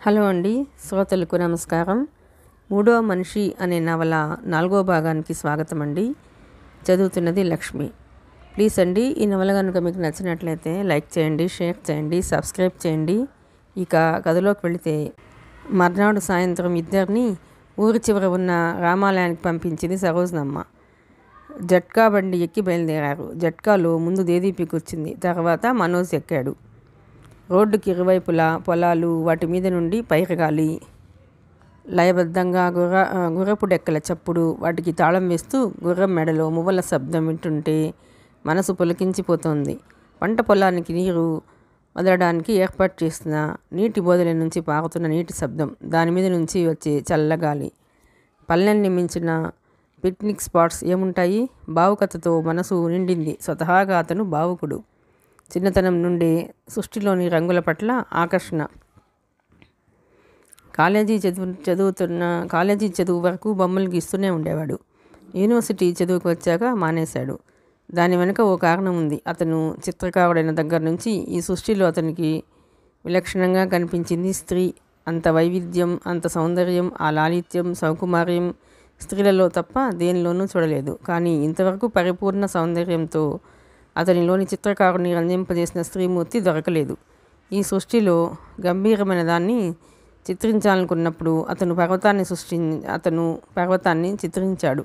Hello అండి, శ్రోతలకు నమస్కారం. మూడో మనిషి అనే నవల 4వ భాగానికి స్వాగతం అండి. చదువుతున్నది లక్ష్మి. ప్లీజ్ అండి, ఈ నవల కనుక మీకు నచ్చినట్లయితే లైక్ చేయండి, షేర్ చేయండి, సబ్స్క్రైబ్ చేయండి. ఇక కథలోకి వెళితే, మర్నాడు సాయంత్రం ఇద్దరిని ఊరి చివర ఉన్న రామాలయానికి పంపించింది సరోజనమ్మ. జట్కా బండి ఎక్కి బయలుదేరారు. జట్కాలో ముందు దేదీపి కూర్చుంది, తర్వాత మనోజ్ ఎక్కాడు. రోడ్డుకి ఇరువైపులా పొలాలు, వాటి మీద నుండి పైరగాలి, లయబద్ధంగా గుర్రపు డెక్కల చప్పుడు, వాటికి తాళం వేస్తూ గుర్రం మెడలో మువ్వల శబ్దం వింటుంటే మనసు పులకించిపోతోంది. పంట పొలానికి నీరు వదలడానికి ఏర్పాటు చేసిన నీటి బోదెల నుంచి పారుతున్న నీటి శబ్దం, దాని మీద నుంచి వచ్చే చల్లగాలి. పల్లెల్ని మించిన పిక్నిక్ స్పాట్స్ ఏముంటాయి? భావుకతతో మనసు నిండింది. స్వతహాగా అతను భావుకుడు. చిన్నతనం నుండి సృష్టిలోని రంగుల పట్ల ఆకర్షణ. కాలేజీ చదువు వరకు బొమ్మలు గీస్తూనే ఉండేవాడు. యూనివర్సిటీ చదువుకు వచ్చాక మానేశాడు. దాని వెనుక ఓ కారణం ఉంది. అతను చిత్రకారుడైన దగ్గర నుంచి ఈ సృష్టిలో అతనికి విలక్షణంగా కనిపించింది స్త్రీ. అంత వైవిధ్యం, అంత సౌందర్యం, ఆ లాలిత్యం, సౌకుమార్యం స్త్రీలలో తప్ప దేనిలోనూ చూడలేదు. కానీ ఇంతవరకు పరిపూర్ణ సౌందర్యంతో అతనిలోని చిత్రకారుని రంజింపజేసిన స్త్రీమూర్తి దొరకలేదు. ఈ సృష్టిలో గంభీరమైన దాన్ని చిత్రించాలనుకున్నప్పుడు అతను పర్వతాన్ని చిత్రించాడు.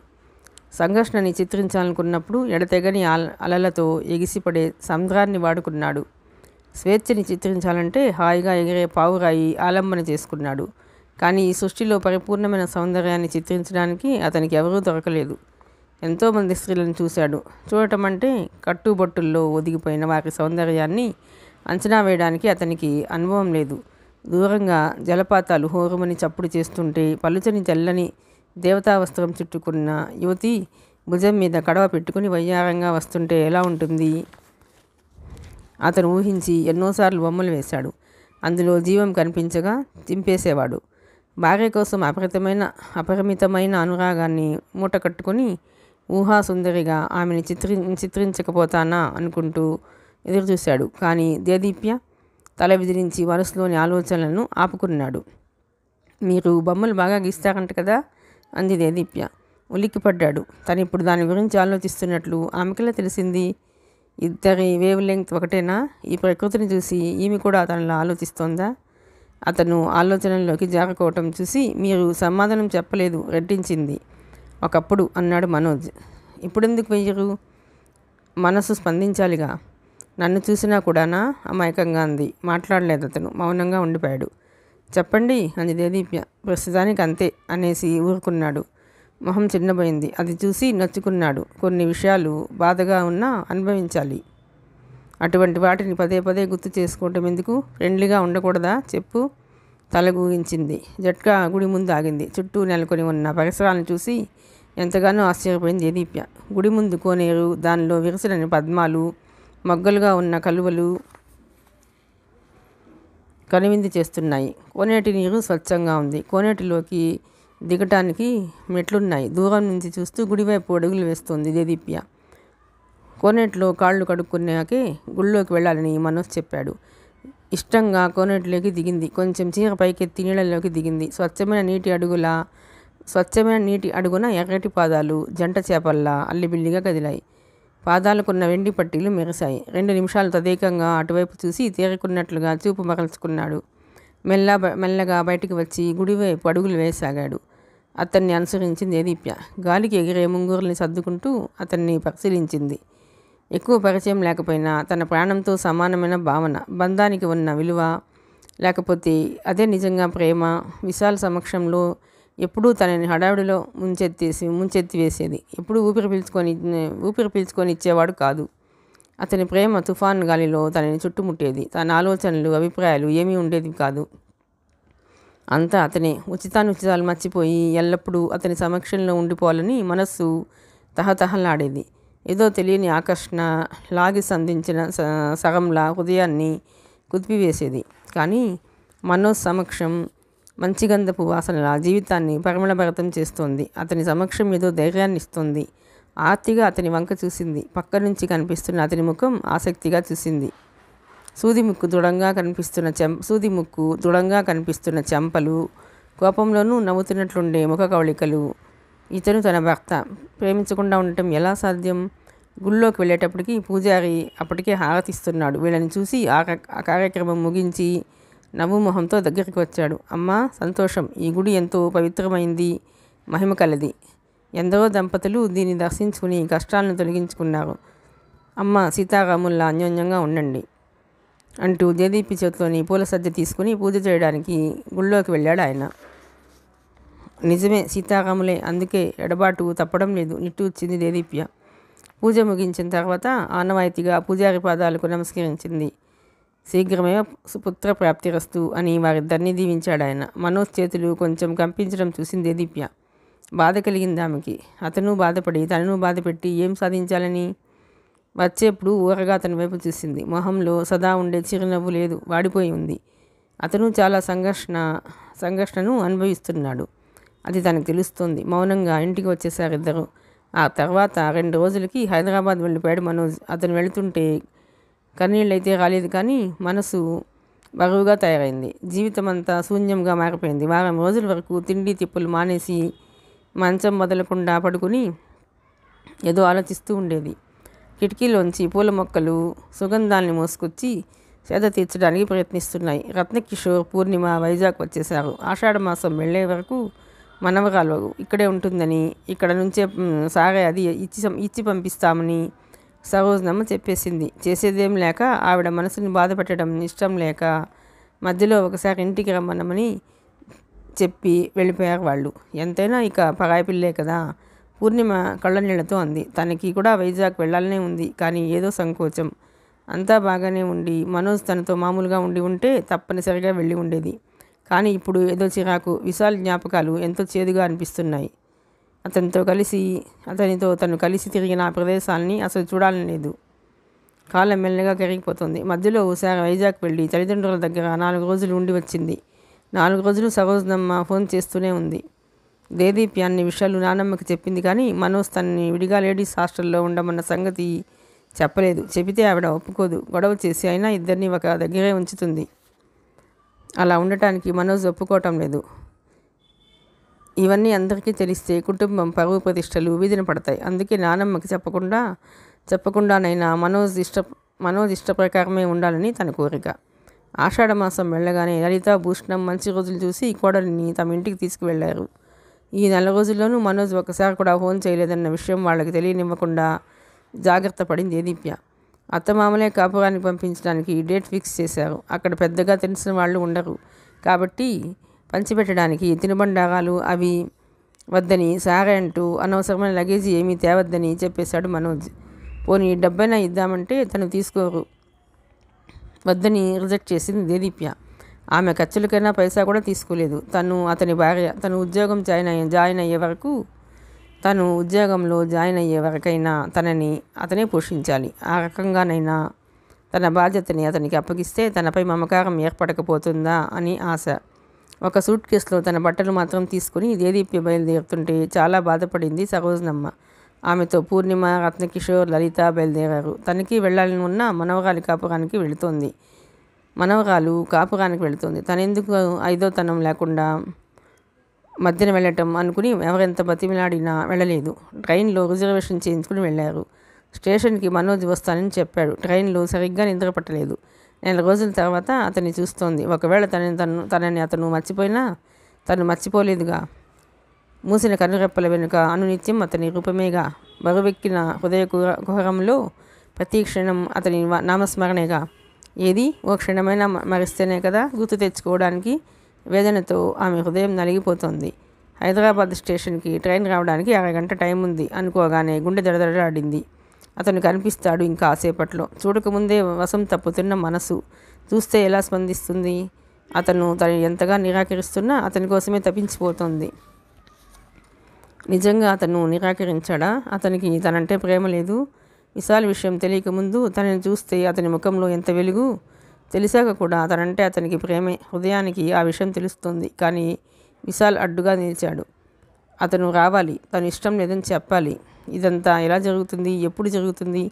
సంఘర్షణని చిత్రించాలనుకున్నప్పుడు ఎడతెగని అలలతో ఎగిసిపడే సముద్రాన్ని వాడుకున్నాడు. స్వేచ్ఛని చిత్రించాలంటే హాయిగా ఎగిరే పావురాయి ఆలంబన చేసుకున్నాడు. కానీ ఈ సృష్టిలో పరిపూర్ణమైన సౌందర్యాన్ని చిత్రించడానికి అతనికి ఎవరూ దొరకలేదు. ఎంతోమంది స్త్రీలను చూశాడు. చూడటం అంటే కట్టుబొట్టుల్లో ఒదిగిపోయిన వారి సౌందర్యాన్ని అంచనా వేయడానికి అతనికి అనుభవం లేదు. దూరంగా జలపాతాలు హోరుమని చప్పుడు చేస్తుంటే పలుచని తెల్లని దేవతా వస్త్రం చుట్టుకున్న యువతి భుజం మీద కడవ పెట్టుకుని వయ్యారంగా వస్తుంటే ఎలా ఉంటుంది? అతను ఊహించి ఎన్నోసార్లు బొమ్మలు వేశాడు. అందులో జీవం కనిపించగా చింపేసేవాడు. భార్య కోసం అపరిమితమైన అనురాగాన్ని మూట కట్టుకుని ఊహాసుందరిగా ఆమెను చిత్రించకపోతానా అనుకుంటూ ఎదురుచూశాడు. కానీ దేదీప్య తల విదిరించి మనసులోని ఆలోచనలను ఆపుకున్నాడు. మీరు బొమ్మలు బాగా గీస్తారంట కదా అంది దేదీప్య. ఉలిక్కిపడ్డాడు. తను ఇప్పుడు దాని గురించి ఆలోచిస్తున్నట్లు ఆమెకెలా తెలిసింది? ఇద్దరి వేవ్ లెంగ్త్ ఒకటేనా? ఈ ప్రకృతిని చూసి ఈమె కూడా తనలా ఆలోచిస్తోందా? అతను ఆలోచనల్లోకి జారుకోవటం చూసి మీరు సమాధానం చెప్పలేదు, రెట్టించింది. ఒకప్పుడు అన్నాడు మనోజ్. ఇప్పుడెందుకు వెయ్యరు? మనసు స్పందించాలిగా. నన్ను చూసినా కూడానా? అమాయకంగా అంది. మాట్లాడలేదు అతను. మౌనంగా ఉండిపోయాడు. చెప్పండి అంది దేదీప్య. ప్రస్తుతానికి అంతే అనేసి ఊరుకున్నాడు. మొహం చిన్నబోయింది. అది చూసి నొచ్చుకున్నాడు. కొన్ని విషయాలు బాధగా ఉన్నా అనుభవించాలి. అటువంటి వాటిని పదే పదే గుర్తు చేసుకోవటం ఎందుకు? ఫ్రెండ్లీగా ఉండకూడదా? చెప్పు. తలగూగించింది. జట్కా గుడి ముందు ఆగింది. చుట్టూ నెలకొని ఉన్న పరిసరాలను చూసి ఎంతగానో ఆశ్చర్యపోయింది దేదీప్య. గుడి ముందు కోనేరు, దానిలో విరసలని పద్మాలు, మొగ్గలుగా ఉన్న కలువలు కనువిందు చేస్తున్నాయి. కోనేటి నీరు స్వచ్ఛంగా ఉంది. కోనేటిలోకి దిగటానికి మెట్లున్నాయి. దూరం నుంచి చూస్తూ గుడివైపు అడుగులు వేస్తోంది దేదీప్య. కోనేటిలో కాళ్ళు కడుక్కున్నాకే గుళ్ళోకి వెళ్ళాలని మనోజ్ చెప్పాడు. ఇష్టంగా కోనేటిలోకి దిగింది. కొంచెం చీర పైకెత్తి నీళ్ళలోకి దిగింది. స్వచ్ఛమైన నీటి అడుగున ఎర్రటి పాదాలు జంట చేపల్లా అల్లిబిల్లిగా కదిలాయి. పాదాలకున్న వెండి పట్టీలు మెరిశాయి. 2 నిమిషాలు తదేకంగా అటువైపు చూసి తేరుకున్నట్లుగా చూపు మరల్చుకున్నాడు. మెల్లగా బయటికి వచ్చి గుడివైపు అడుగులు వేసాగాడు. అతన్ని అనుసరించింది దేదీప్య. గాలికి ఎగిరే ముంగూరుల్ని సర్దుకుంటూ అతన్ని పరిశీలించింది. ఎక్కువ పరిచయం లేకపోయినా తన ప్రాణంతో సమానమైన భావన, బంధానికి ఉన్న విలువ, లేకపోతే అదే నిజంగా ప్రేమ. విశాల్ సమక్షంలో ఎప్పుడూ తనని హడావిడిలో ముంచెత్తి వేసేది. ఎప్పుడూ ఊపిరి పీల్చుకొని ఇచ్చేవాడు కాదు. అతని ప్రేమ తుఫాన్ గాలిలో తనని చుట్టుముట్టేది. తన ఆలోచనలు, అభిప్రాయాలు ఏమీ ఉండేది కాదు. అంతా అతనే. ఉచితాలు మర్చిపోయి ఎల్లప్పుడూ అతని సమక్షంలో ఉండిపోవాలని మనస్సు తహతహలాడేది. ఏదో తెలియని ఆకర్షణ లాగి సంధించిన సగంలా హృదయాన్ని కుదిపివేసేది. కానీ మనోజ్ సమక్షం మంచిగంధపు వాసనలా జీవితాన్ని పరిమళభరితం చేస్తోంది. అతని సమక్షం ఏదో ధైర్యాన్ని ఇస్తోంది. ఆర్తిగా అతని వంక చూసింది. పక్క నుంచి కనిపిస్తున్న అతని ముఖం ఆసక్తిగా చూసింది. సూది ముక్కు దృఢంగా కనిపిస్తున్న చెంపలు, కోపంలోనూ నవ్వుతున్నట్లుండే ముఖ కవళికలు. ఇతను తన భర్త. ప్రేమించకుండా ఉండటం ఎలా సాధ్యం? గుళ్ళోకి వెళ్ళేటప్పటికి పూజారి అప్పటికే హారతిస్తున్నాడు. వీళ్ళని చూసి ఆ కార్యక్రమం ముగించి నవ్వు మొహంతో దగ్గరికి వచ్చాడు. అమ్మా, సంతోషం. ఈ గుడి ఎంతో పవిత్రమైంది, మహిమ కలది. ఎందరో దంపతులు దీన్ని దర్శించుకుని కష్టాలను తొలగించుకున్నారు. అమ్మ, సీతారాముల్లా అన్యోన్యంగా ఉండండి అంటూ జయదీపి చేతిలోని పూల సజ్జ తీసుకుని పూజ చేయడానికి గుళ్ళోకి వెళ్ళాడు ఆయన. నిజమే, సీతారాములే. అందుకే ఎడబాటు తప్పడం లేదు, నిట్టూర్చింది దేదీప్య. పూజ ముగించిన తర్వాత ఆనవాయితీగా పూజారి పాదాలకు నమస్కరించింది. శీఘ్రమే సుపుత్ర ప్రాప్తిరస్తు అని వారిద్దరినీ దీవించాడు ఆయన. మనోజ్ చేతులు కొంచెం కంపించడం చూసింది దేదీప్య. బాధ కలిగింది ఆమెకి. అతను బాధపడి తనను బాధపెట్టి ఏం సాధించాలని? వచ్చేప్పుడు ఊరగా అతని వైపు చూసింది. మొహంలో సదా ఉండే చిరునవ్వు లేదు, వాడిపోయి ఉంది. అతను చాలా సంఘర్షణను అనుభవిస్తున్నాడు. అది తనకు తెలుస్తుంది. మౌనంగా ఇంటికి వచ్చేసారు ఇద్దరు. ఆ తర్వాత 2 రోజులకి హైదరాబాద్ వెళ్ళిపోయాడు మనోజ్. అతను వెళుతుంటే కన్నీళ్ళైతే రాలేదు, కానీ మనసు బరువుగా తయారైంది. జీవితం అంతా శూన్యంగా మారిపోయింది. వారం రోజుల వరకు తిండి తిప్పులు మానేసి మంచం వదలకుండా పడుకుని ఏదో ఆలోచిస్తూ ఉండేది. కిటికీలోంచి పూల మొక్కలు సుగంధాన్ని మోసుకొచ్చి సేద తీర్చడానికి ప్రయత్నిస్తున్నాయి. రత్నకిషోర్, పూర్ణిమ వైజాగ్ వచ్చేశారు. ఆషాఢమాసం వెళ్ళే వరకు మనవరాలు ఇక్కడే ఉంటుందని, ఇక్కడ నుంచే సారే అది ఇచ్చి పంపిస్తామని సరోజనమ్మ చెప్పేసింది. చేసేదేం లేక, ఆవిడ మనసుని బాధపెట్టడం ఇష్టం లేక మధ్యలో ఒకసారి ఇంటికి రమ్మనమని చెప్పి వెళ్ళిపోయారు వాళ్ళు. ఎంతైనా ఇక పరాయి పిల్లే కదా. పూర్ణిమ కళ్ళనీళ్లతో అంది. తనకి కూడా వైజాగ్ వెళ్ళాలనే ఉంది, కానీ ఏదో సంకోచం. అంతా బాగానే ఉండి మనోజ్ తనతో మామూలుగా ఉండి ఉంటే తప్పనిసరిగా వెళ్ళి ఉండేది. కానీ ఇప్పుడు ఏదో చిరాకు, విశాల్ జ్ఞాపకాలు ఎంతో చేదుగా అనిపిస్తున్నాయి. అతనితో తను కలిసి తిరిగిన ఆ ప్రదేశాలని అసలు చూడాలని లేదు. కాలం మెల్లగా కరిగిపోతుంది. మధ్యలో ఓసారి వైజాగ్ వెళ్ళి తల్లిదండ్రుల దగ్గర 4 రోజులు ఉండి వచ్చింది. 4 రోజులు సరోజనమ్మ ఫోన్ చేస్తూనే ఉంది. దేదీప్య అన్ని విషయాలు నానమ్మకి చెప్పింది, కానీ మనోజ్ తనని విడిగా లేడీస్ హాస్టల్లో ఉండమన్న సంగతి చెప్పలేదు. చెబితే ఆవిడ ఒప్పుకోదు. గొడవ చేసి అయినా ఇద్దరిని ఒక దగ్గరే ఉంచుతుంది. అలా ఉండటానికి మనోజ్ ఒప్పుకోవటం లేదు. ఇవన్నీ అందరికీ తెలిస్తే కుటుంబం పరువు ప్రతిష్టలు వీధిన పడతాయి. అందుకే నానమ్మకి చెప్పకుండానైనా మనోజ్ ఇష్ట ప్రకారమే ఉండాలని తన కోరిక. ఆషాఢమాసం వెళ్ళగానే లలిత, భూషణం మంచి రోజులు చూసి కోడలిని తమ ఇంటికి తీసుకువెళ్లారు. ఈ 4 రోజుల్లోనూ మనోజ్ ఒకసారి కూడా ఫోన్ చేయలేదన్న విషయం వాళ్ళకి తెలియనివ్వకుండా జాగ్రత్త పడింది దేదీప్య. అత్తమామలే కాపురానికి పంపించడానికి డేట్ ఫిక్స్ చేశారు. అక్కడ పెద్దగా తెలిసిన వాళ్ళు ఉండరు కాబట్టి పంచిపెట్టడానికి తినుబండారాలు అవి వద్దని సారే అంటూ అనవసరమైన లగేజీ ఏమీ తేవద్దని చెప్పేశాడు మనోజ్. పోనీ డబ్బైనా ఇద్దామంటే తను తీసుకోరు వద్దని రిజెక్ట్ చేసింది దేదీప్య. ఆమె ఖర్చులకైనా పైసా కూడా తీసుకోలేదు. అతని భార్య. తను ఉద్యోగంలో జాయిన్ అయ్యే వరకైనా అతనే పోషించాలి. ఆ రకంగానైనా తన బాధ్యతని అతనికి అప్పగిస్తే తనపై మమకారం ఏర్పడకపోతుందా అని ఆశ. ఒక సూట్ కేసులో తన బట్టలు మాత్రం తీసుకుని దేదీప్య బయలుదేరుతుంటే చాలా బాధపడింది సరోజనమ్మ. ఆమెతో పూర్ణిమ, రత్నకిషోర్, లలిత బయలుదేరారు. తనకి వెళ్ళాలని ఉన్న మనవరాలు కాపురానికి వెళుతోంది. తనెందుకు ఐదోతనం లేకుండా మధ్యన వెళ్ళటం అనుకుని ఎవరెంత బతిమిలాడినా వెళ్ళలేదు. ట్రైన్లో రిజర్వేషన్ చేయించుకుని వెళ్ళారు. స్టేషన్కి మనోజ్ వస్తానని చెప్పాడు. ట్రైన్లో సరిగ్గా నిద్ర పట్టలేదు. 4 రోజుల తర్వాత అతన్ని చూస్తోంది. ఒకవేళ తనని అతను మర్చిపోయినా తను మర్చిపోలేదుగా. మూసిన కనురెప్పల వెనుక అనునిత్యం అతని రూపమేగా. బరువెక్కిన హృదయ కుహరంలో ప్రతి క్షణం అతని నామస్మరణేగా. ఏది ఓ క్షణమైనా మరిస్తేనే కదా గుర్తు తెచ్చుకోవడానికి. వేదనతో ఆమె హృదయం నలిగిపోతోంది. హైదరాబాద్ స్టేషన్కి ట్రైన్ రావడానికి 1 గంట టైం ఉంది అనుకోగానే గుండె దడదడలాడింది. అతను కనిపిస్తాడు ఇంకా సేపట్లో. చూడకముందే వశం తప్పుతున్న మనసు చూస్తే ఎలా స్పందిస్తుంది? తను ఎంతగా నిరాకరిస్తున్నా అతని కోసమే తప్పించిపోతోంది. నిజంగా అతను నిరాకరించాడా? అతనికి తనంటే ప్రేమ లేదు? విశాల్ విషయం తెలియకముందు తనని చూస్తే అతని ముఖంలో ఎంత వెలుగు, తెలిసాక కూడా తనంటే అతనికి ప్రేమే. హృదయానికి ఆ విషయం తెలుస్తుంది. కానీ విశాల్ అడ్డుగా నిలిచాడు. అతను రావాలి, తను ఇష్టం లేదని చెప్పాలి. ఇదంతా ఎలా జరుగుతుంది? ఎప్పుడు జరుగుతుంది?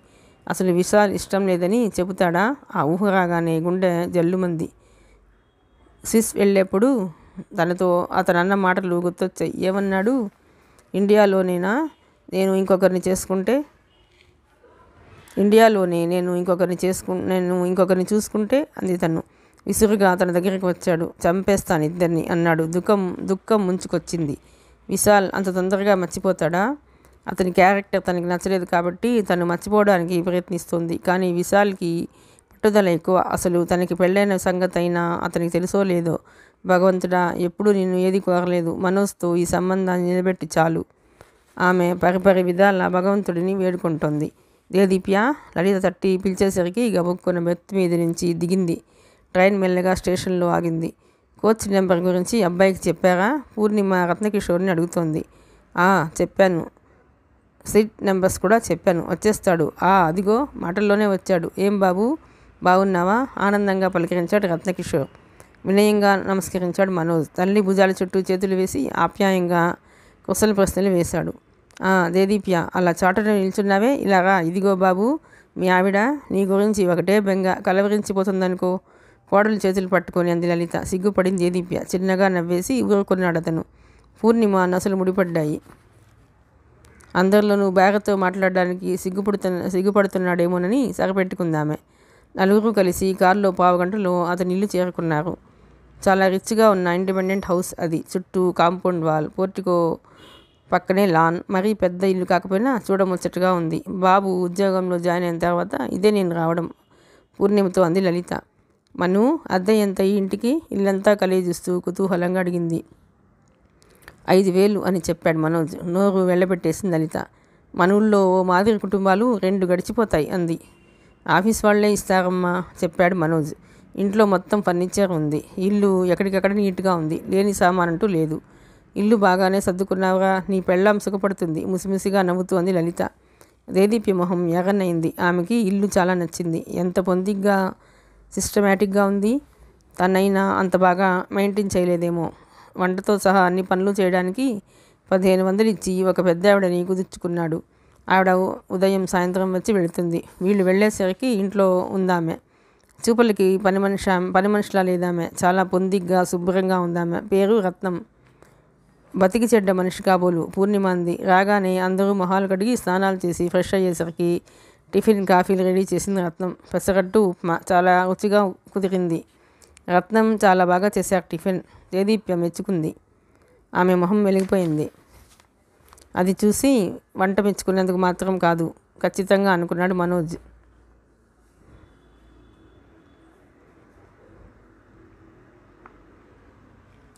అసలు విశాల్ ఇష్టం లేదని చెబుతాడా? ఆ ఊహ రాగానే గుండె జల్లుమంది. స్విస్ వెళ్ళేప్పుడు తనతో అతను అన్న మాటలు గుర్తొచ్చాయి. ఏమన్నాడు? ఇండియాలోనే నేను ఇంకొకరిని చూసుకుంటే అంది తను. విసురుగా తన దగ్గరికి వచ్చాడు. చంపేస్తాను ఇద్దరిని అన్నాడు. దుఃఖం ముంచుకొచ్చింది. విశాల్ అంత తొందరగా మర్చిపోతాడా? అతని క్యారెక్టర్ తనకి నచ్చలేదు కాబట్టి తను మర్చిపోవడానికి ప్రయత్నిస్తుంది. కానీ విశాల్కి పట్టుదల ఎక్కువ. అసలు తనకి పెళ్ళైన సంగతి అయినా అతనికి తెలుసో లేదో. భగవంతుడా, ఎప్పుడూ నిన్ను ఏది కోరలేదు. మనోజ్తో ఈ సంబంధాన్ని నిలబెట్టి చాలు. ఆమె పరిపరి విధాల భగవంతుడిని వేడుకుంటోంది. దేదీప్య లలిత తట్టి పిలిచేసరికి గబుక్కున బెర్త్ మీద నుంచి దిగింది. ట్రైన్ మెల్లగా స్టేషన్లో ఆగింది. కోచ్ నెంబర్ గురించి అబ్బాయికి చెప్పారా? పూర్ణిమ రత్నకిషోర్ని అడుగుతోంది. చెప్పాను. సీట్ నెంబర్స్ కూడా చెప్పాను. వచ్చేస్తాడు. అదిగో మాటల్లోనే వచ్చాడు. ఏం బాబు, బాగున్నావా? ఆనందంగా పలకరించాడు రత్నకిషోర్. వినయంగా నమస్కరించాడు మనోజ్. తల్లి భుజాల చుట్టూ చేతులు వేసి ఆప్యాయంగా కుశల ప్రశ్నలు వేశాడు. దేదీప్య, అలా చాటున నిల్చున్నావే, ఇలాగా. ఇదిగో బాబు, మీ ఆవిడ నీ గురించి ఒకటే బెంగ, కలవరించిపోతుందనుకో. కోడలు చేతులు పట్టుకొని అంది లలిత. సిగ్గుపడింది దేదీప్య. చిన్నగా నవ్వేసి ఊరుకున్నాడు అతను. పూర్ణిమ నసలు ముడిపడ్డాయి. అందరిలోనూ బాగతో మాట్లాడడానికి సిగ్గుపడుతున్నాడేమోనని సగపెట్టుకుందామె. నలుగురు కలిసి కారులో పావుగంటలో అతని ఇల్లు చేరుకున్నారు. చాలా రిచ్గా ఉన్న ఇండిపెండెంట్ హౌస్ అది. చుట్టూ కాంపౌండ్ వాల్, పోర్టికో, పక్కనే లాన్. మరీ పెద్ద ఇల్లు కాకపోయినా చూడముచ్చటగా ఉంది. బాబు ఉద్యోగంలో జాయిన్ అయిన తర్వాత ఇదే నేను రావడం, పూర్ణిమతో అంది లలిత. మను, అద్దె ఎంత ఈ ఇంటికి? ఇల్లంతా కలిగిస్తూ కుతూహలంగా అడిగింది. 5,000 అని చెప్పాడు మనోజ్. నోరు వెళ్ళబెట్టేసింది లలిత. మన ఊళ్ళో ఓ మాదిరి కుటుంబాలు 2 గడిచిపోతాయి అంది. ఆఫీస్ వాళ్లే ఇస్తారమ్మా చెప్పాడు మనోజ్. ఇంట్లో మొత్తం ఫర్నిచర్ ఉంది. ఇల్లు ఎక్కడికక్కడ నీట్గా ఉంది. లేని సామానంటూ లేదు. ఇల్లు బాగానే సర్దుకున్నావుగా. నీ పెళ్ళాం సుఖపడుతుంది ముసిముసిగా నవ్వుతూ అంది లలిత. దేదీప్య మొహం ఎర్రనైంది. ఆమెకి ఇల్లు చాలా నచ్చింది. ఎంత పొందిగ్గా సిస్టమేటిక్గా ఉంది. తనైనా అంత బాగా మెయింటైన్ చేయలేదేమో. వంటతో సహా అన్ని పనులు చేయడానికి 1,500 ఇచ్చి ఒక పెద్ద ఆవిడని కుదుర్చుకున్నాడు. ఆవిడ ఉదయం సాయంత్రం వచ్చి వెళుతుంది. వీళ్ళు వెళ్ళేసరికి ఇంట్లో ఉందామె. చూపులకి పని మనిషిలా లేదామె. చాలా పొందిగ్గా శుభ్రంగా ఉందామె. పేరు రత్నం. బతికి చెడ్డ మనిషి కాబోలు పూర్ణిమ అంది. రాగానే అందరూ మొహాలు కడిగి స్నానాలు చేసి ఫ్రెష్ అయ్యేసరికి టిఫిన్, కాఫీలు రెడీ చేసింది రత్నం. పెసరట్టు ఉప్మా చాలా రుచిగా కుదిరింది. రత్నం చాలా బాగా చేశారు టిఫిన్. దేదీప్య మెచ్చుకుంది. ఆమె మొహం వెలిగిపోయింది. అది చూసి వంట మెచ్చుకునేందుకు మాత్రం కాదు ఖచ్చితంగా అనుకున్నాడు మనోజ్.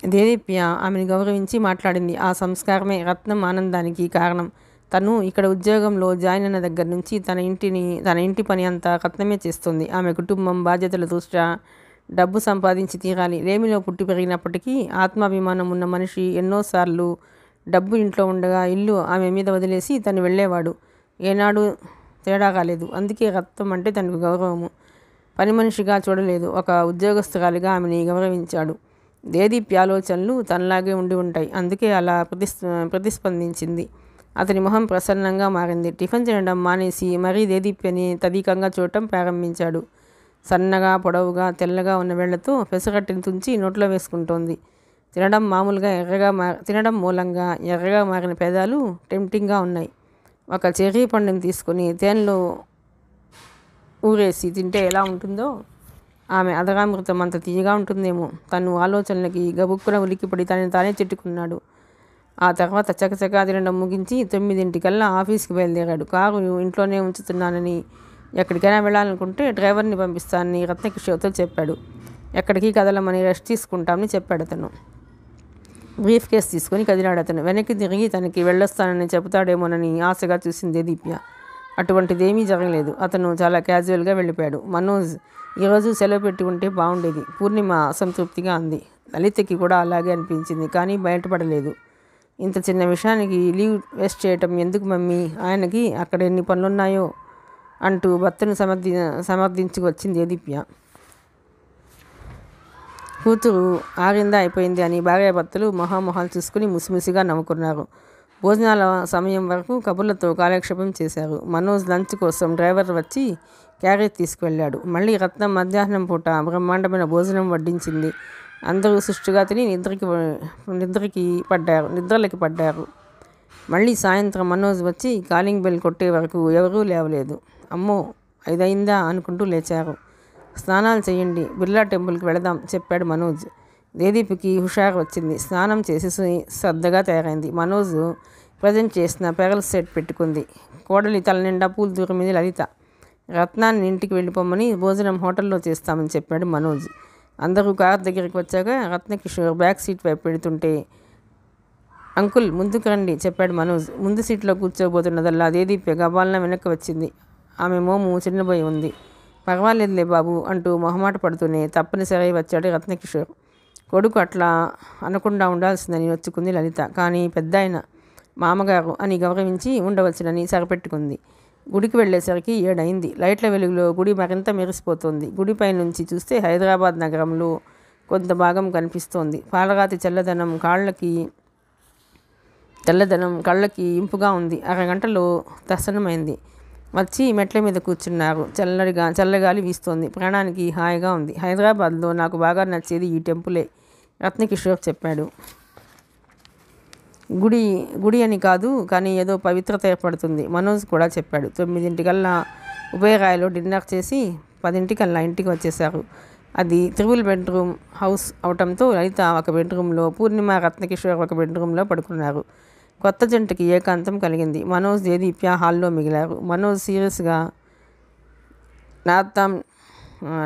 దేదీప్య ఆమెను గౌరవించి మాట్లాడింది. ఆ సంస్కారమే రత్నం ఆనందానికి కారణం. తను ఇక్కడ ఉద్యోగంలో జాయిన్ అయిన దగ్గర నుంచి తన ఇంటి పని అంతా రత్నమే చేస్తుంది. ఆమె కుటుంబం బాధ్యతల దృష్ట్యా డబ్బు సంపాదించి తీరాలి. లేమిలో పుట్టి పెరిగినప్పటికీ ఆత్మాభిమానం ఉన్న మనిషి ఎన్నోసార్లు డబ్బు ఇంట్లో ఉండగా ఇల్లు ఆమె మీద వదిలేసి తను వెళ్ళేవాడు. ఏనాడు తేడా కాలేదు. అందుకే రత్నం అంటే తనకు గౌరవము. పని మనిషిగా చూడలేదు. ఒక ఉద్యోగస్తురాలిగా ఆమెని గౌరవించాడు. దేదీప్య ఆలోచనలు తనలాగే ఉండి ఉంటాయి. అందుకే అలా ప్రతిస్పందించింది. అతని మొహం ప్రసన్నంగా మారింది. టిఫిన్ తినడం మానేసి మరీ దేదీప్యని తదీకంగా చూడటం ప్రారంభించాడు. సన్నగా, పొడవుగా, తెల్లగా ఉన్న వేళ్లతో పెసరట్టుని తుంచి నోట్లో వేసుకుంటోంది. తినడం మూలంగా ఎర్రగా మారిన పెదాలు టెంప్టింగ్గా ఉన్నాయి. ఒక చెర్రీ పండుని తీసుకుని తేనెలో ఊరేసి తింటే ఎలా ఉంటుందో ఆమె అదరామృతం అంత తీయగా ఉంటుందేమో. తను ఆలోచనలకి గబుక్కున ఉలిక్కిపడి తనని తానే తిట్టుకున్నాడు. ఆ తర్వాత చకచకా తినడం ముగించి 9 ఆఫీస్కి బయలుదేరాడు. కారు ఇంట్లోనే ఉంచుతున్నానని, ఎక్కడికైనా వెళ్ళాలనుకుంటే డ్రైవర్ని పంపిస్తానని రత్నకిషోర్తో చెప్పాడు. ఎక్కడికి కదలమని రెస్ట్ తీసుకుంటామని చెప్పాడు అతను. బ్రీఫ్ కేస్ తీసుకొని కదిలాడు అతను. వెనక్కి తిరిగి తనకి వెళ్ళొస్తానని చెబుతాడేమోనని ఆశగా చూసింది దీప్య. అటువంటిదేమీ జరగలేదు. అతను చాలా క్యాజువల్గా వెళ్ళిపోయాడు. మనోజ్ ఈరోజు సెలవు పెట్టి ఉంటే బాగుండేది, పూర్ణిమ అసంతృప్తిగా అంది. లలితకి కూడా అలాగే అనిపించింది. కానీ బయటపడలేదు. ఇంత చిన్న విషయానికి లీవ్ వేస్ట్ చేయటం ఎందుకు మమ్మీ? ఆయనకి అక్కడ ఎన్ని పనులున్నాయో అంటూ భర్తను సమర్థించుకు వచ్చింది దీప్య. కూతురు ఆరిందా అయిపోయింది అని భార్యాభర్తలు మొహాలు చూసుకుని ముసిముసిగా నవ్వుకున్నారు. భోజనాల సమయం వరకు కబుర్లతో కాలక్షేపం చేశారు. మనోజ్ లంచ్ కోసం డ్రైవర్ వచ్చి క్యారేజ్ తీసుకువెళ్ళాడు. మళ్ళీ రత్నం మధ్యాహ్నం పూట బ్రహ్మాండమైన భోజనం వడ్డించింది. అందరూ సుష్టుగా తిని నిద్రలకి పడ్డారు. మళ్ళీ సాయంత్రం మనోజ్ వచ్చి కాలింగ్ బెల్ కొట్టే వరకు ఎవరూ లేవలేదు. అమ్మో 5 అయిందా అనుకుంటూ లేచారు. స్నానాలు చేయండి, బిర్లా టెంపుల్కి వెళదాం చెప్పాడు మనోజ్. దేదీప్కి హుషారు వచ్చింది. స్నానం చేసి శ్రద్ధగా తయారైంది. మనోజ్ ప్రజెంట్ చేసిన పెరల్ సెట్ పెట్టుకుంది. కోడలి తల నిండా పూలు దూరమింది లలిత. రత్నాన్ని ఇంటికి వెళ్ళిపోమని భోజనం హోటల్లో చేస్తామని చెప్పాడు మనోజ్. అందరూ కార్ దగ్గరికి వచ్చాక రత్నకిషోర్ బ్యాక్ సీట్ వైపు పెడుతుంటే అంకుల్ ముందుకు రండి చెప్పాడు మనోజ్. ముందు సీట్లో కూర్చోబోతున్నదల్లా దేదీప్య గబాలన వెనక్కి వచ్చింది. ఆమె మోము చిన్నబోయి ఉంది. పర్వాలేదులే బాబు అంటూ మొహమాట పడుతూనే తప్పనిసరి వచ్చాడు రత్నకిషోర్. కొడుకు అట్లా అనకుండా ఉండాల్సిందని నొచ్చుకుంది లలిత. కానీ పెద్ద ఆయన మామగారు అని గౌరవించి ఉండవచ్చునని సరిపెట్టుకుంది. గుడికి వెళ్ళేసరికి 7 అయింది. లైట్ల వెలుగులో గుడి మరింత మెరిసిపోతోంది. గుడిపై నుంచి చూస్తే హైదరాబాద్ నగరంలో కొంత భాగం కనిపిస్తోంది. పాలరాతి తెల్లదనం కళ్ళకి ఇంపుగా ఉంది. అరగంటలో దర్శనమైంది. వచ్చి మెట్ల మీద కూర్చున్నారు. చల్లగాలి వీస్తోంది. ప్రాణానికి హాయిగా ఉంది. హైదరాబాద్లో నాకు బాగా నచ్చేది ఈ టెంపులే రత్నకిషోర్ చెప్పాడు. గుడి అని కాదు, కానీ ఏదో పవిత్రత ఏర్పడుతుంది మనోజ్ కూడా చెప్పాడు. 9 ఉభయరాయలో డిన్నర్ చేసి 10 ఇంటికి వచ్చేశారు. అది త్రిబుల్ బెడ్రూమ్ హౌస్ అవటంతో లలిత ఒక బెడ్రూమ్లో, పూర్ణిమ రత్నకిషోర్ ఒక బెడ్రూమ్లో పడుకున్నారు. కొత్త జంటకి ఏకాంతం కలిగింది. మనోజ్ దేదీప్య హాల్లో మిగిలారు. మనోజ్ సీరియస్గా